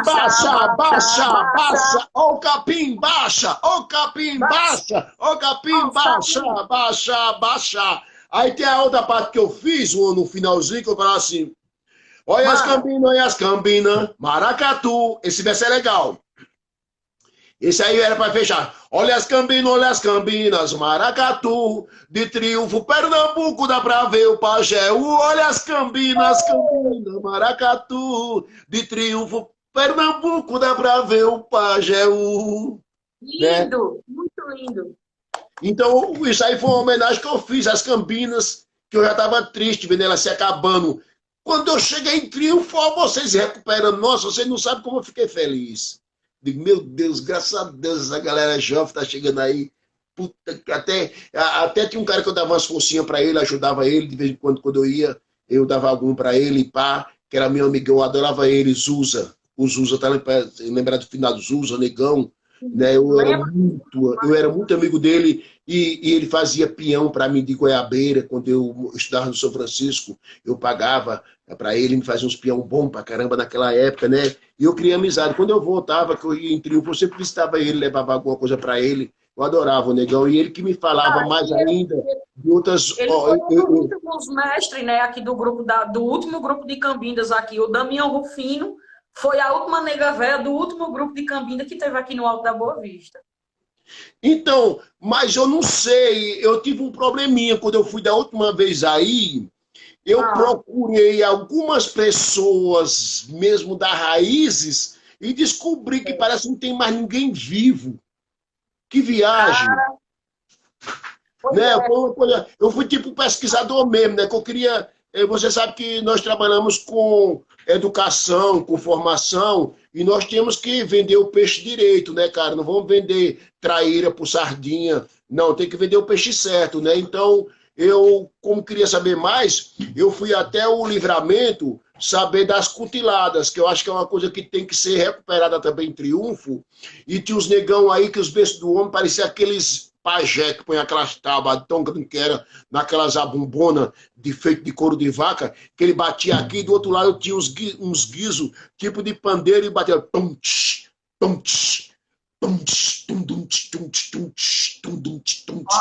baixa, baixa, baixa, ó o capim baixa, ó o capim baixa, ó o capim baixa, baixa, baixa. Aí tem a outra parte que eu fiz no finalzinho, que eu falava assim, olha as cambinas, maracatu. Esse verso é legal. Esse aí era para fechar. Olha as cambinas, maracatu. De Triunfo, Pernambuco, dá para ver o Pajeú. Olha as cambinas, maracatu. De Triunfo, Pernambuco, dá para ver o Pajeú. Lindo, né? Muito lindo. Então, isso aí foi uma homenagem que eu fiz às cambinas, que eu já estava triste vendo elas se acabando. Quando eu cheguei em Triunfo, vocês recuperando. Nossa, vocês não sabem como eu fiquei feliz. Digo, meu Deus, graças a Deus, essa galera jovem está chegando aí. puta, até tinha um cara que eu dava umas forcinhas para ele, ajudava ele, de vez em quando eu ia, eu dava algum para ele, pá, que era meu amigo, eu adorava ele, Zusa. O Zusa, tá lembrado do final do Zusa, Negão, né? Eu era muito amigo dele e ele fazia peão para mim de goiabeira, quando eu estudava no São Francisco, eu pagava para ele, me fazia uns peão bom pra caramba naquela época, né? E eu criei amizade. Quando eu voltava, que eu ia em Triunfo, eu sempre visitava ele, levava alguma coisa para ele. Eu adorava o Negão. E ele que me falava mais ainda de outras... Ele foi um dos últimos mestres, né, aqui do grupo do último grupo de Cambindas aqui, o Damião Rufino, foi a última nega véia do último grupo de Cambinda que teve aqui no Alto da Boa Vista. Então, mas eu não sei, eu tive um probleminha quando eu fui da última vez aí, eu procurei algumas pessoas mesmo da Raízes e descobri que parece que não tem mais ninguém vivo. Que viagem! Né? Eu fui tipo pesquisador mesmo, né? Que eu queria... Você sabe que nós trabalhamos com educação, com formação, e nós temos que vender o peixe direito, né, cara? Não vamos vender traíra por sardinha. Não, tem que vender o peixe certo, né? Então, eu, como queria saber mais, eu fui até o Livramento saber das cutiladas, que eu acho que é uma coisa que tem que ser recuperada também em Triunfo. E tinha os negão aí que os beijos do homem pareciam aqueles pajé que põe aquelas tábuas tão grandes que era naquelas abumbonas feito de couro de vaca, que ele batia aqui, do outro lado tinha uns guizos, tipo de pandeiro, e batia tum tch, tum tch, tum tch, tum tum tch, tum tch, tum tch, tum tum tch, tum tch.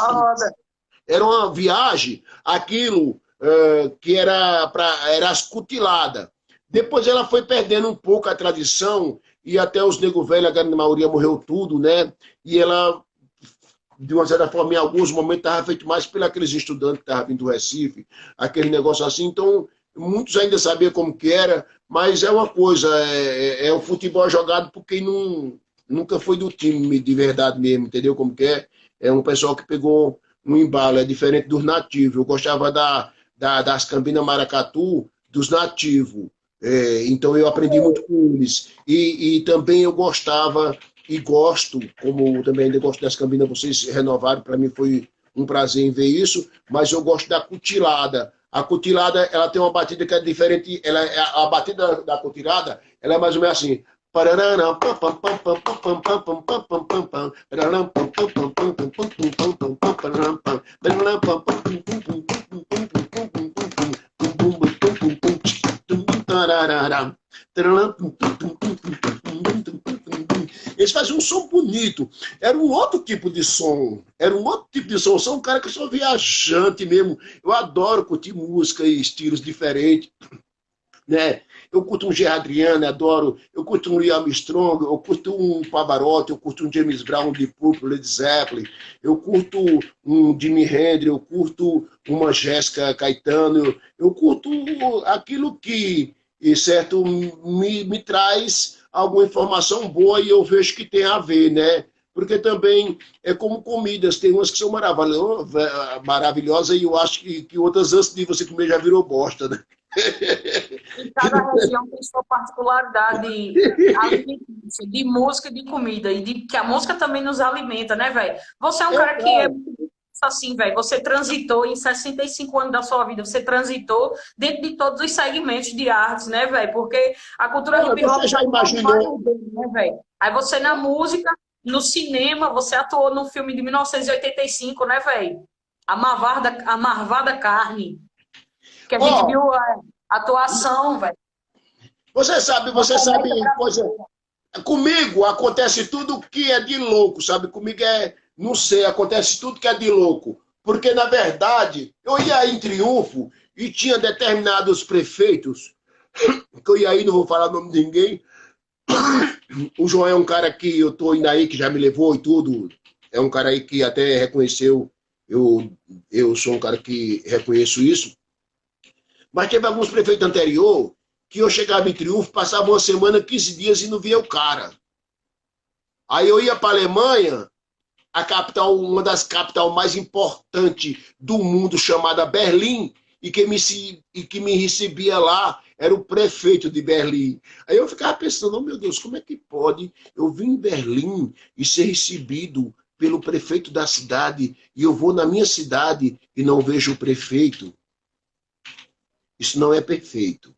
Era uma viagem, aquilo que era as cutiladas. Depois ela foi perdendo um pouco a tradição, e até os nego velhos, a grande maioria morreu tudo, né? E ela, de uma certa forma, em alguns momentos, estava feito mais pelos aqueles estudantes que estavam vindo do Recife, aquele negócio assim. Então, muitos ainda sabiam como que era, mas é uma coisa, é o futebol jogado por quem nunca foi do time de verdade mesmo, entendeu como que é? É um pessoal que pegou um embalo, é diferente dos nativos. Eu gostava das Campinas Maracatu, dos nativos. Então, eu aprendi muito com eles. E também eu gostava... E gosto, como também ainda gosto das Campinas, vocês renovaram, para mim foi um prazer em ver isso, mas eu gosto da cutilada. A cutilada, ela tem uma batida que é diferente, a batida da cutilada, ela é mais ou menos assim. Eles faziam um som bonito. Era um outro tipo de som. Eu sou um cara que sou viajante mesmo. Eu adoro curtir música e estilos diferentes. Né? Eu curto um Gerard Adriano, adoro. Eu curto um Louis Armstrong, eu curto um Pavarotti, eu curto um James Brown, de Purple, Led Zeppelin. Eu curto um Jimi Hendrix, eu curto uma Jéssica Caetano. Eu curto aquilo que, certo, me traz alguma informação boa, e eu vejo que tem a ver, né? Porque também é como comidas, tem umas que são maravilhosas e eu acho que outras, antes de você comer, já virou bosta, né? E cada região tem sua particularidade alimentícia, de música e de comida, e que a música também nos alimenta, né, velho? Você é um cara que é assim, velho, você transitou em 65 anos da sua vida, você transitou dentro de todos os segmentos de artes, né, velho? Porque a cultura hip hop já imaginou, né, velho? Aí você na música, no cinema, você atuou no filme de 1985, né, velho? A Marvada Carne, que a gente viu a atuação, velho. Você sabe, coisa. Comigo acontece tudo que é de louco, sabe? Comigo não sei, acontece tudo que é de louco. Porque, na verdade, eu ia em Triunfo e tinha determinados prefeitos, que eu ia aí, não vou falar o nome de ninguém. O João é um cara que eu tô indo aí, que já me levou e tudo. É um cara aí que até reconheceu. Eu sou um cara que reconheço isso. Mas teve alguns prefeitos anterior que eu chegava em Triunfo, passava uma semana, 15 dias e não via o cara. Aí eu ia para a Alemanha, a capital, uma das capitais mais importantes do mundo, chamada Berlim, e que me recebia lá era o prefeito de Berlim. Aí eu ficava pensando, oh, meu Deus, como é que pode eu vir em Berlim e ser recebido pelo prefeito da cidade e eu vou na minha cidade e não vejo o prefeito. Isso não é perfeito.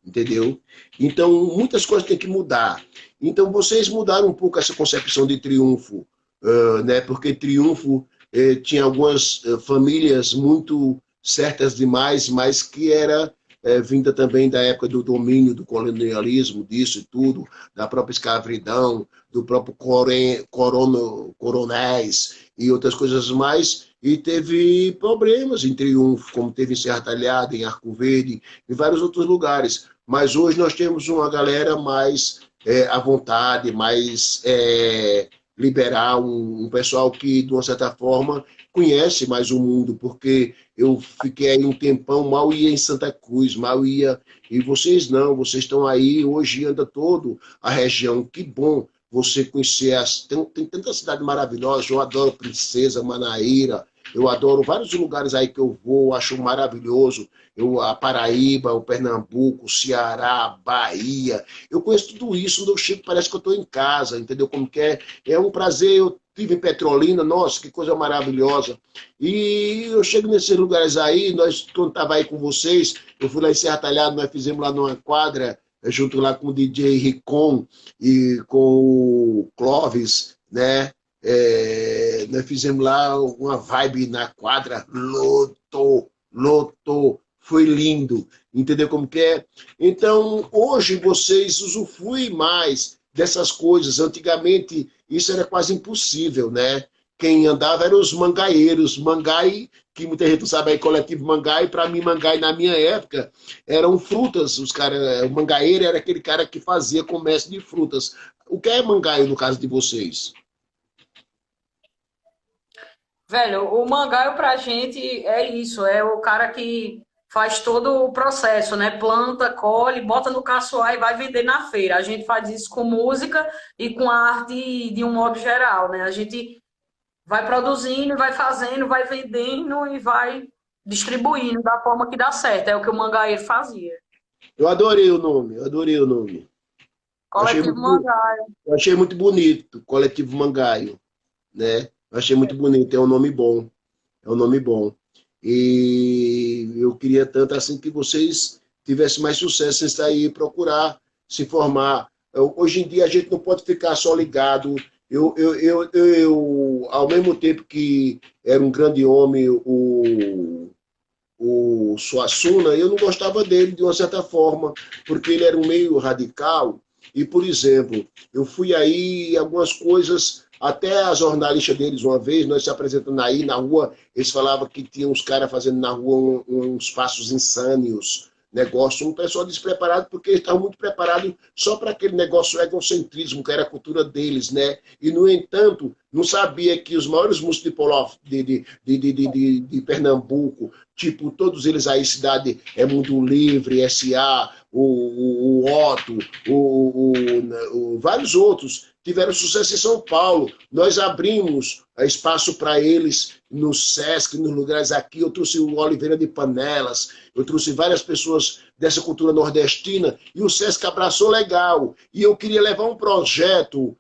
Entendeu? Então, muitas coisas têm que mudar. Então, vocês mudaram um pouco essa concepção de triunfo, né? Porque triunfo tinha algumas famílias muito certas demais, mas que era vinda também da época do domínio, do colonialismo, disso e tudo, da própria escravidão, do próprio coronéis e outras coisas mais, e teve problemas em Triunfo, como teve em Serra Talhada, em Arco Verde, em vários outros lugares. Mas hoje nós temos uma galera mais à vontade, mais liberal, um pessoal que, de uma certa forma, conhece mais o mundo, porque eu fiquei aí um tempão, mal ia em Santa Cruz, mal ia... E vocês não, vocês estão aí, hoje anda todo a região. Que bom você conhecer. Tem tanta cidade maravilhosa, eu adoro Princesa, Manaíra, eu adoro vários lugares aí que eu vou, acho maravilhoso. A Paraíba, o Pernambuco, o Ceará, Bahia. Eu conheço tudo isso, quando eu chego parece que eu estou em casa, entendeu como que é? É um prazer, eu estive em Petrolina, nossa, que coisa maravilhosa. E eu chego nesses lugares aí, quando estava aí com vocês, eu fui lá em Serra Talhada, nós fizemos lá numa quadra, junto lá com o DJ Ricon e com o Clóvis, né? Nós fizemos lá uma vibe na quadra, lotou, foi lindo, entendeu como que é? Então, hoje vocês usufruem mais dessas coisas. Antigamente, isso era quase impossível, né? Quem andava eram os mangaeiros. Mangai, que muita gente não sabe aí, coletivo Mangai, para mim, Mangai, na minha época, eram frutas. O mangaeiro era aquele cara que fazia comércio de frutas. O que é mangaio no caso de vocês? Velho, o mangaio pra gente é isso, é o cara que faz todo o processo, né? Planta, colhe, bota no caçoar e vai vender na feira. A gente faz isso com música e com a arte de um modo geral, né? A gente vai produzindo, vai fazendo, vai vendendo e vai distribuindo da forma que dá certo. É o que o mangaeiro fazia. Eu adorei o nome, eu adorei o nome. Coletivo Mangaio. Eu achei muito bonito, Coletivo Mangaio, né? Eu achei muito bonito, é um nome bom, é um nome bom. E eu queria tanto assim que vocês tivessem mais sucesso em sair procurar se formar. Hoje em dia a gente não pode ficar só ligado. Ao mesmo tempo que era um grande homem, o Suassuna, eu não gostava dele de uma certa forma, porque ele era um meio radical. E, por exemplo, eu fui aí algumas coisas, até a jornalista deles uma vez, nós se apresentando aí na rua, eles falavam que tinha uns caras fazendo na rua uns passos insânios, negócio, um pessoal despreparado, porque eles estavam muito preparados só para aquele negócio egocentrismo, que era a cultura deles, né? E, no entanto, não sabia que os maiores músicos de Pernambuco, tipo, todos eles aí, Cidade é Mundo Livre, S.A., o Otto, vários outros, tiveram sucesso em São Paulo. Nós abrimos espaço para eles no Sesc, nos lugares aqui. Eu trouxe o Oliveira de Panelas, eu trouxe várias pessoas dessa cultura nordestina e o Sesc abraçou legal. E eu queria levar um projeto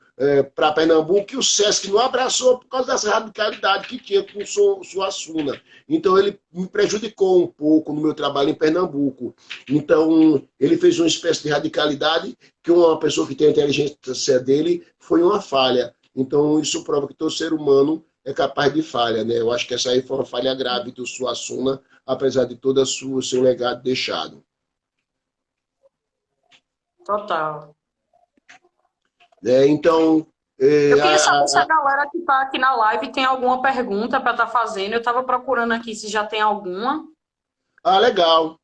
para Pernambuco que o Sesc não abraçou por causa dessa radicalidade que tinha com o Suassuna. Então ele me prejudicou um pouco no meu trabalho em Pernambuco. Então ele fez uma espécie de radicalidade que uma pessoa que tem a inteligência dele foi uma falha. Então isso prova que todo ser humano é capaz de falha, né? Eu acho que essa aí foi uma falha grave do Suassuna, apesar de todo o seu legado deixado. Total. Então... Eu queria saber se a galera que está aqui na live tem alguma pergunta para estar fazendo. Eu estava procurando aqui se já tem alguma. Legal.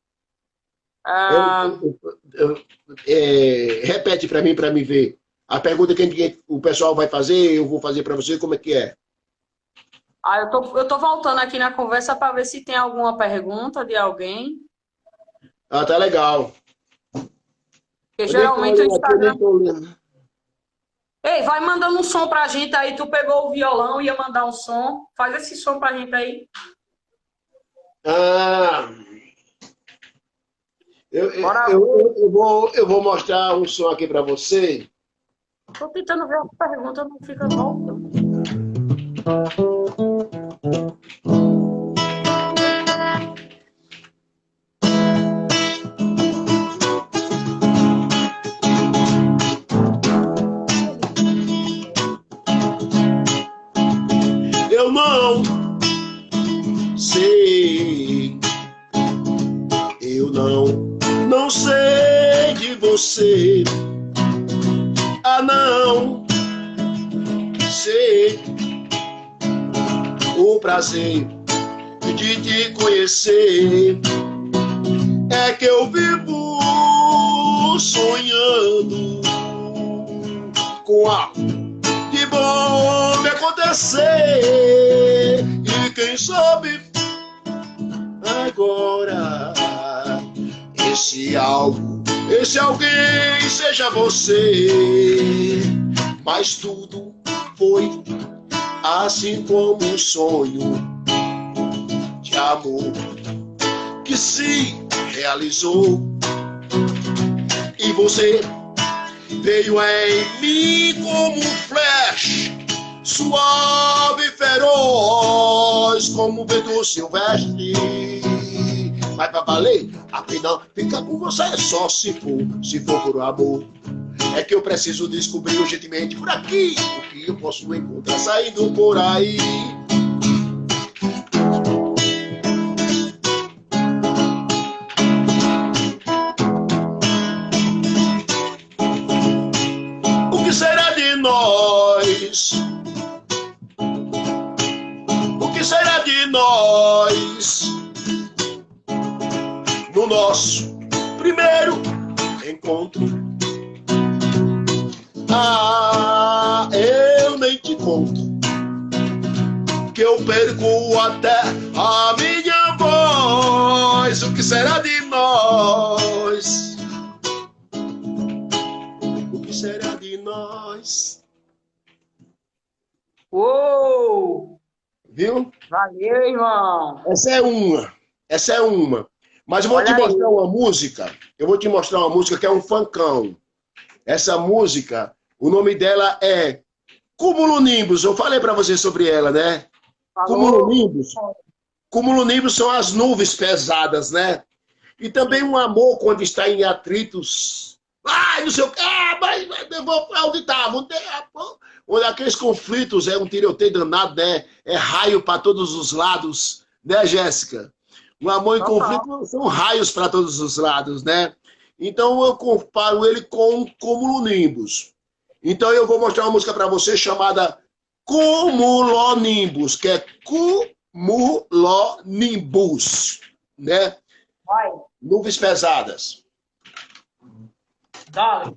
Repete para mim ver. A pergunta que o pessoal vai fazer, eu vou fazer para você, como é que é? Eu tô voltando aqui na conversa para ver se tem alguma pergunta de alguém. Tá legal. Porque geralmente o Instagram... Ei, vai mandando um som pra gente aí. Tu pegou o violão e ia mandar um som. Faz esse som pra gente aí. Eu vou mostrar um som aqui pra você. Tô tentando ver a pergunta, não fica voltando. Eu não sei, eu não sei de você. Ah, não sei o prazer de te conhecer. É que eu vivo sonhando com a de bom me acontecer. E quem sabe agora esse alguém seja você. Mas tudo foi assim como um sonho de amor que se realizou. E você veio em mim como um flash, suave e feroz, como um vento silvestre. Mas pra valer, afinal, ficar com você é só se for por amor. É que eu preciso descobrir urgentemente por aqui o que eu posso encontrar saindo por aí. O que será de nós? O que será de nós? No nosso primeiro encontro. Ah, eu nem te conto, que eu perco até a minha voz. O que será de nós? O que será de nós? Uou! Viu? Valeu, irmão! Essa é uma. Mas eu vou te mostrar uma música. Eu vou te mostrar uma música que é um funkão. Essa música, o nome dela é Cumulonimbus. Eu falei para você sobre ela, né? Cumulonimbus. Cumulonimbus são as nuvens pesadas, né? E também um amor quando está em atritos. Ai, não sei o que. Ah, mas onde está? Onde aqueles conflitos, é um tiroteio danado, né? É raio para todos os lados, né, Jéssica? Um amor em conflito são raios para todos os lados, né? Então eu comparo ele com Cumulonimbus. Então eu vou mostrar uma música para você chamada Cumulonimbus, que é Cumulonimbus, né? Vai. Nuvens pesadas. Dale.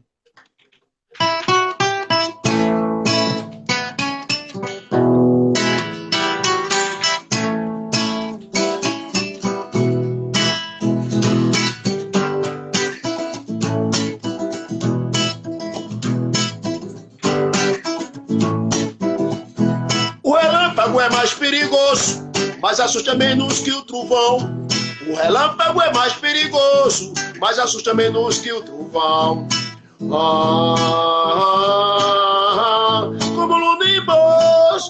O relâmpago é mais perigoso, mas assusta menos que o trovão. O relâmpago é mais perigoso, mas assusta menos que o trovão. Cumulonimbus.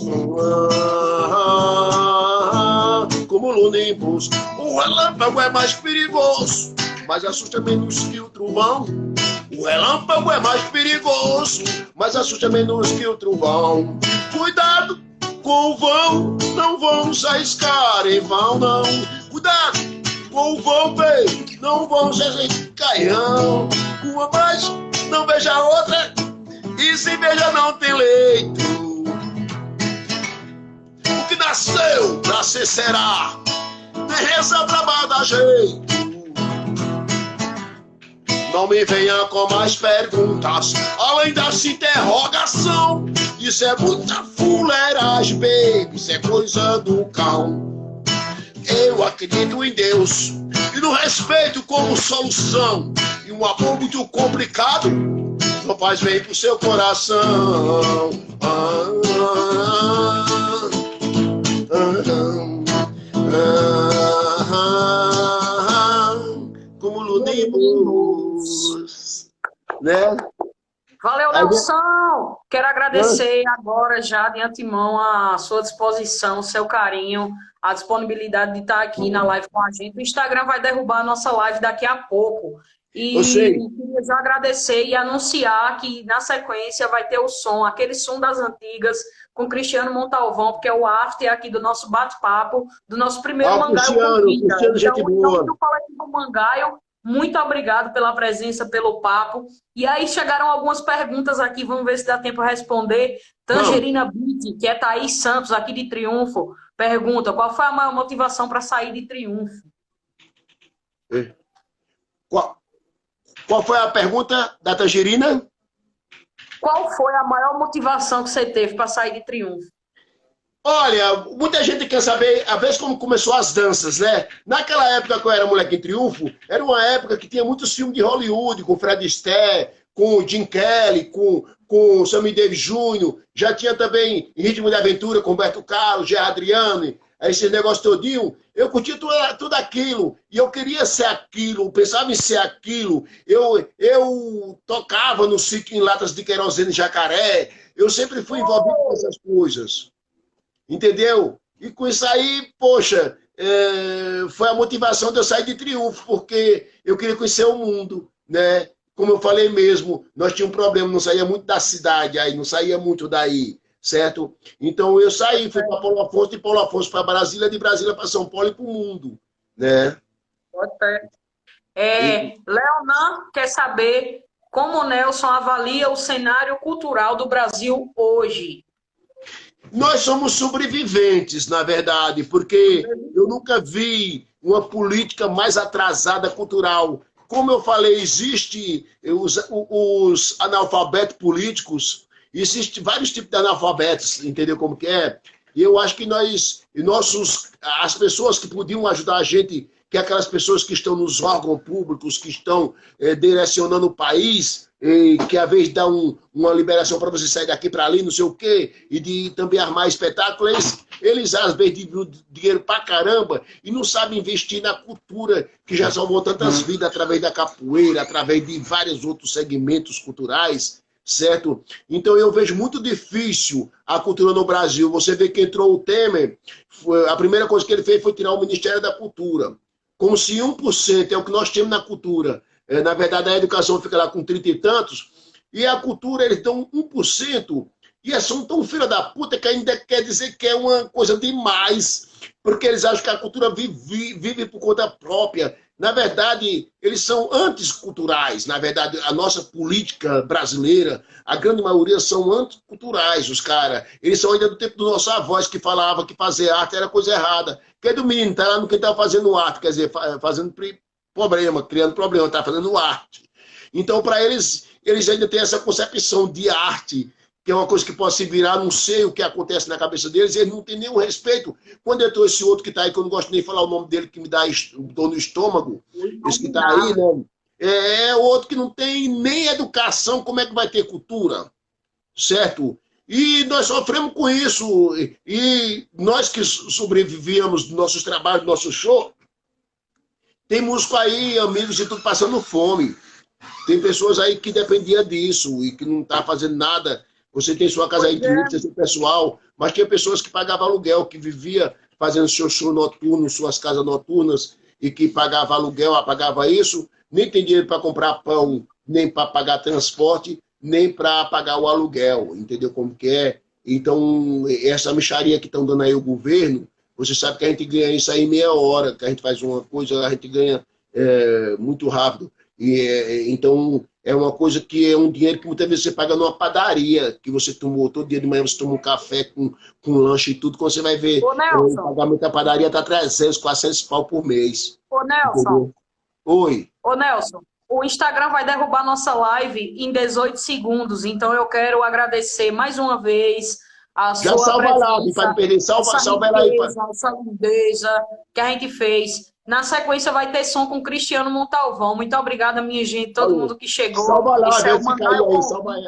Cumulonimbus. O relâmpago é mais perigoso, mas assusta menos que o trovão. O relâmpago é mais perigoso, mas assusta menos que o trovão. Cuidado com o vão, não vão se arriscar em vão, não. Cuidado com o vão, bem, não vão se arriscar em vão. Uma mais, não veja a outra, e se veja não tem leito. O que nasceu, nascer será, nem reza pra dar jeito. Não me venha com mais perguntas, além dessa interrogação. Isso é muita fuleiragem, baby, isso é coisa do cão. Eu acredito em Deus e no respeito como solução. E um amor muito complicado não faz bem pro seu coração. Cumulonimbus, né? Valeu, Aí, Nelson! Quero agradecer agora já de antemão a sua disposição, o seu carinho, a disponibilidade de estar aqui na live com a gente. O Instagram vai derrubar a nossa live daqui a pouco. eu E sei. queria já agradecer e anunciar que na sequência vai ter o som, aquele som das antigas, com Cristiano Montalvão, porque é o after aqui do nosso bate-papo, do nosso primeiro Mangaio Convida. Cristiano, gente Então, em boa. nome do Coletivo Mangaio, muito obrigado pela presença, pelo papo. E aí chegaram algumas perguntas aqui, vamos ver se dá tempo de responder. Tangerina Beat, que é Thaís Santos, aqui de Triunfo, pergunta: qual foi a maior motivação para sair de Triunfo? Qual foi a pergunta da Tangerina? Qual foi a maior motivação que você teve para sair de Triunfo? Olha, muita gente quer saber, a vez como começou as danças, né? Naquela época que eu era moleque em Triunfo, era uma época que tinha muitos filmes de Hollywood, com Fred Astaire, com Jim Kelly, com Sammy Davis Jr., já tinha também Ritmo de Aventura, com Roberto Carlos, Gerard Adriano, esse negócio todinho. Eu curtia tudo aquilo, e eu queria ser aquilo, pensava em ser aquilo. Eu tocava no sítio em latas de querosene Jacaré, eu sempre fui envolvido com essas coisas. Entendeu? E com isso aí, poxa, foi a motivação de eu sair de Triunfo, porque eu queria conhecer o mundo, né? Como eu falei mesmo, nós tínhamos um problema, não saía muito da cidade aí, não saía muito daí, certo? Então eu saí, fui para Paulo Afonso, de Paulo Afonso para Brasília, de Brasília para São Paulo e para o mundo, né? Leonan quer saber como o Nelson avalia o cenário cultural do Brasil hoje. Nós somos sobreviventes, na verdade, porque eu nunca vi uma política mais atrasada cultural. Como eu falei, existem os analfabetos políticos, existem vários tipos de analfabetos, entendeu como que é? E eu acho que as pessoas que podiam ajudar a gente, que é aquelas pessoas que estão nos órgãos públicos, que estão direcionando o país, que às vezes dá uma liberação para você sair daqui para ali, não sei o quê, e de também armar espetáculos, eles às vezes dão dinheiro para caramba e não sabem investir na cultura, que já salvou tantas vidas através da capoeira, através de vários outros segmentos culturais, certo? Então eu vejo muito difícil a cultura no Brasil. Você vê que entrou o Temer, a primeira coisa que ele fez foi tirar o Ministério da Cultura, como se 1% é o que nós temos na cultura. Na verdade, a educação fica lá com 30 e tantos, e a cultura eles dão 1%, e são tão filha da puta que ainda quer dizer que é uma coisa demais, porque eles acham que a cultura vive por conta própria. Na verdade, eles são anticulturais. Na verdade, a nossa política brasileira, a grande maioria são anticulturais, os caras. Eles são ainda do tempo dos nossos avós que falavam que fazer arte era coisa errada. Que é do menino, tá lá no que estava fazendo arte, quer dizer, fazendo problema, criando problema, tá fazendo arte. Então, para eles ainda têm essa concepção de arte, que é uma coisa que pode se virar, não sei o que acontece na cabeça deles, e eles não têm nenhum respeito. Quando entrou esse outro que está aí, que eu não gosto nem de falar o nome dele, que me dá dor no estômago, esse que está aí, né? É outro que não tem nem educação, como é que vai ter cultura? Certo? E nós sofremos com isso. E nós que sobrevivíamos dos nossos trabalhos, do nosso show, tem músico aí, amigos e tudo passando fome. Tem pessoas aí que dependiam disso e que não tá fazendo nada. Você tem sua casa aí, tem seu pessoal, mas tinha pessoas que pagavam aluguel, que vivia fazendo seu show noturno, suas casas noturnas, e que pagava aluguel, pagava isso, nem tem dinheiro para comprar pão, nem para pagar transporte, nem para pagar o aluguel, entendeu como que é? Então, essa mixaria que estão dando aí o governo, você sabe que a gente ganha isso aí em meia hora, que a gente faz uma coisa, a gente ganha muito rápido. Então, é uma coisa que é um dinheiro que muitas vezes você paga numa padaria, que você tomou, todo dia de manhã você toma um café com lanche e tudo, quando você vai ver, o pagamento da padaria está 300, 400 pau por mês. Ô, Nelson. Entendeu? Oi. Ô, Nelson, o Instagram vai derrubar nossa live em 18 segundos, então eu quero agradecer mais uma vez a Já sua salva presença, lá, para perder, salva ela aí. essa lindeza que a gente fez. Na sequência vai ter som com Cristiano Montalvão. Muito obrigada, minha gente, todo mundo que chegou. Salva lá, Isso é vê o se caiu aí, salva aí.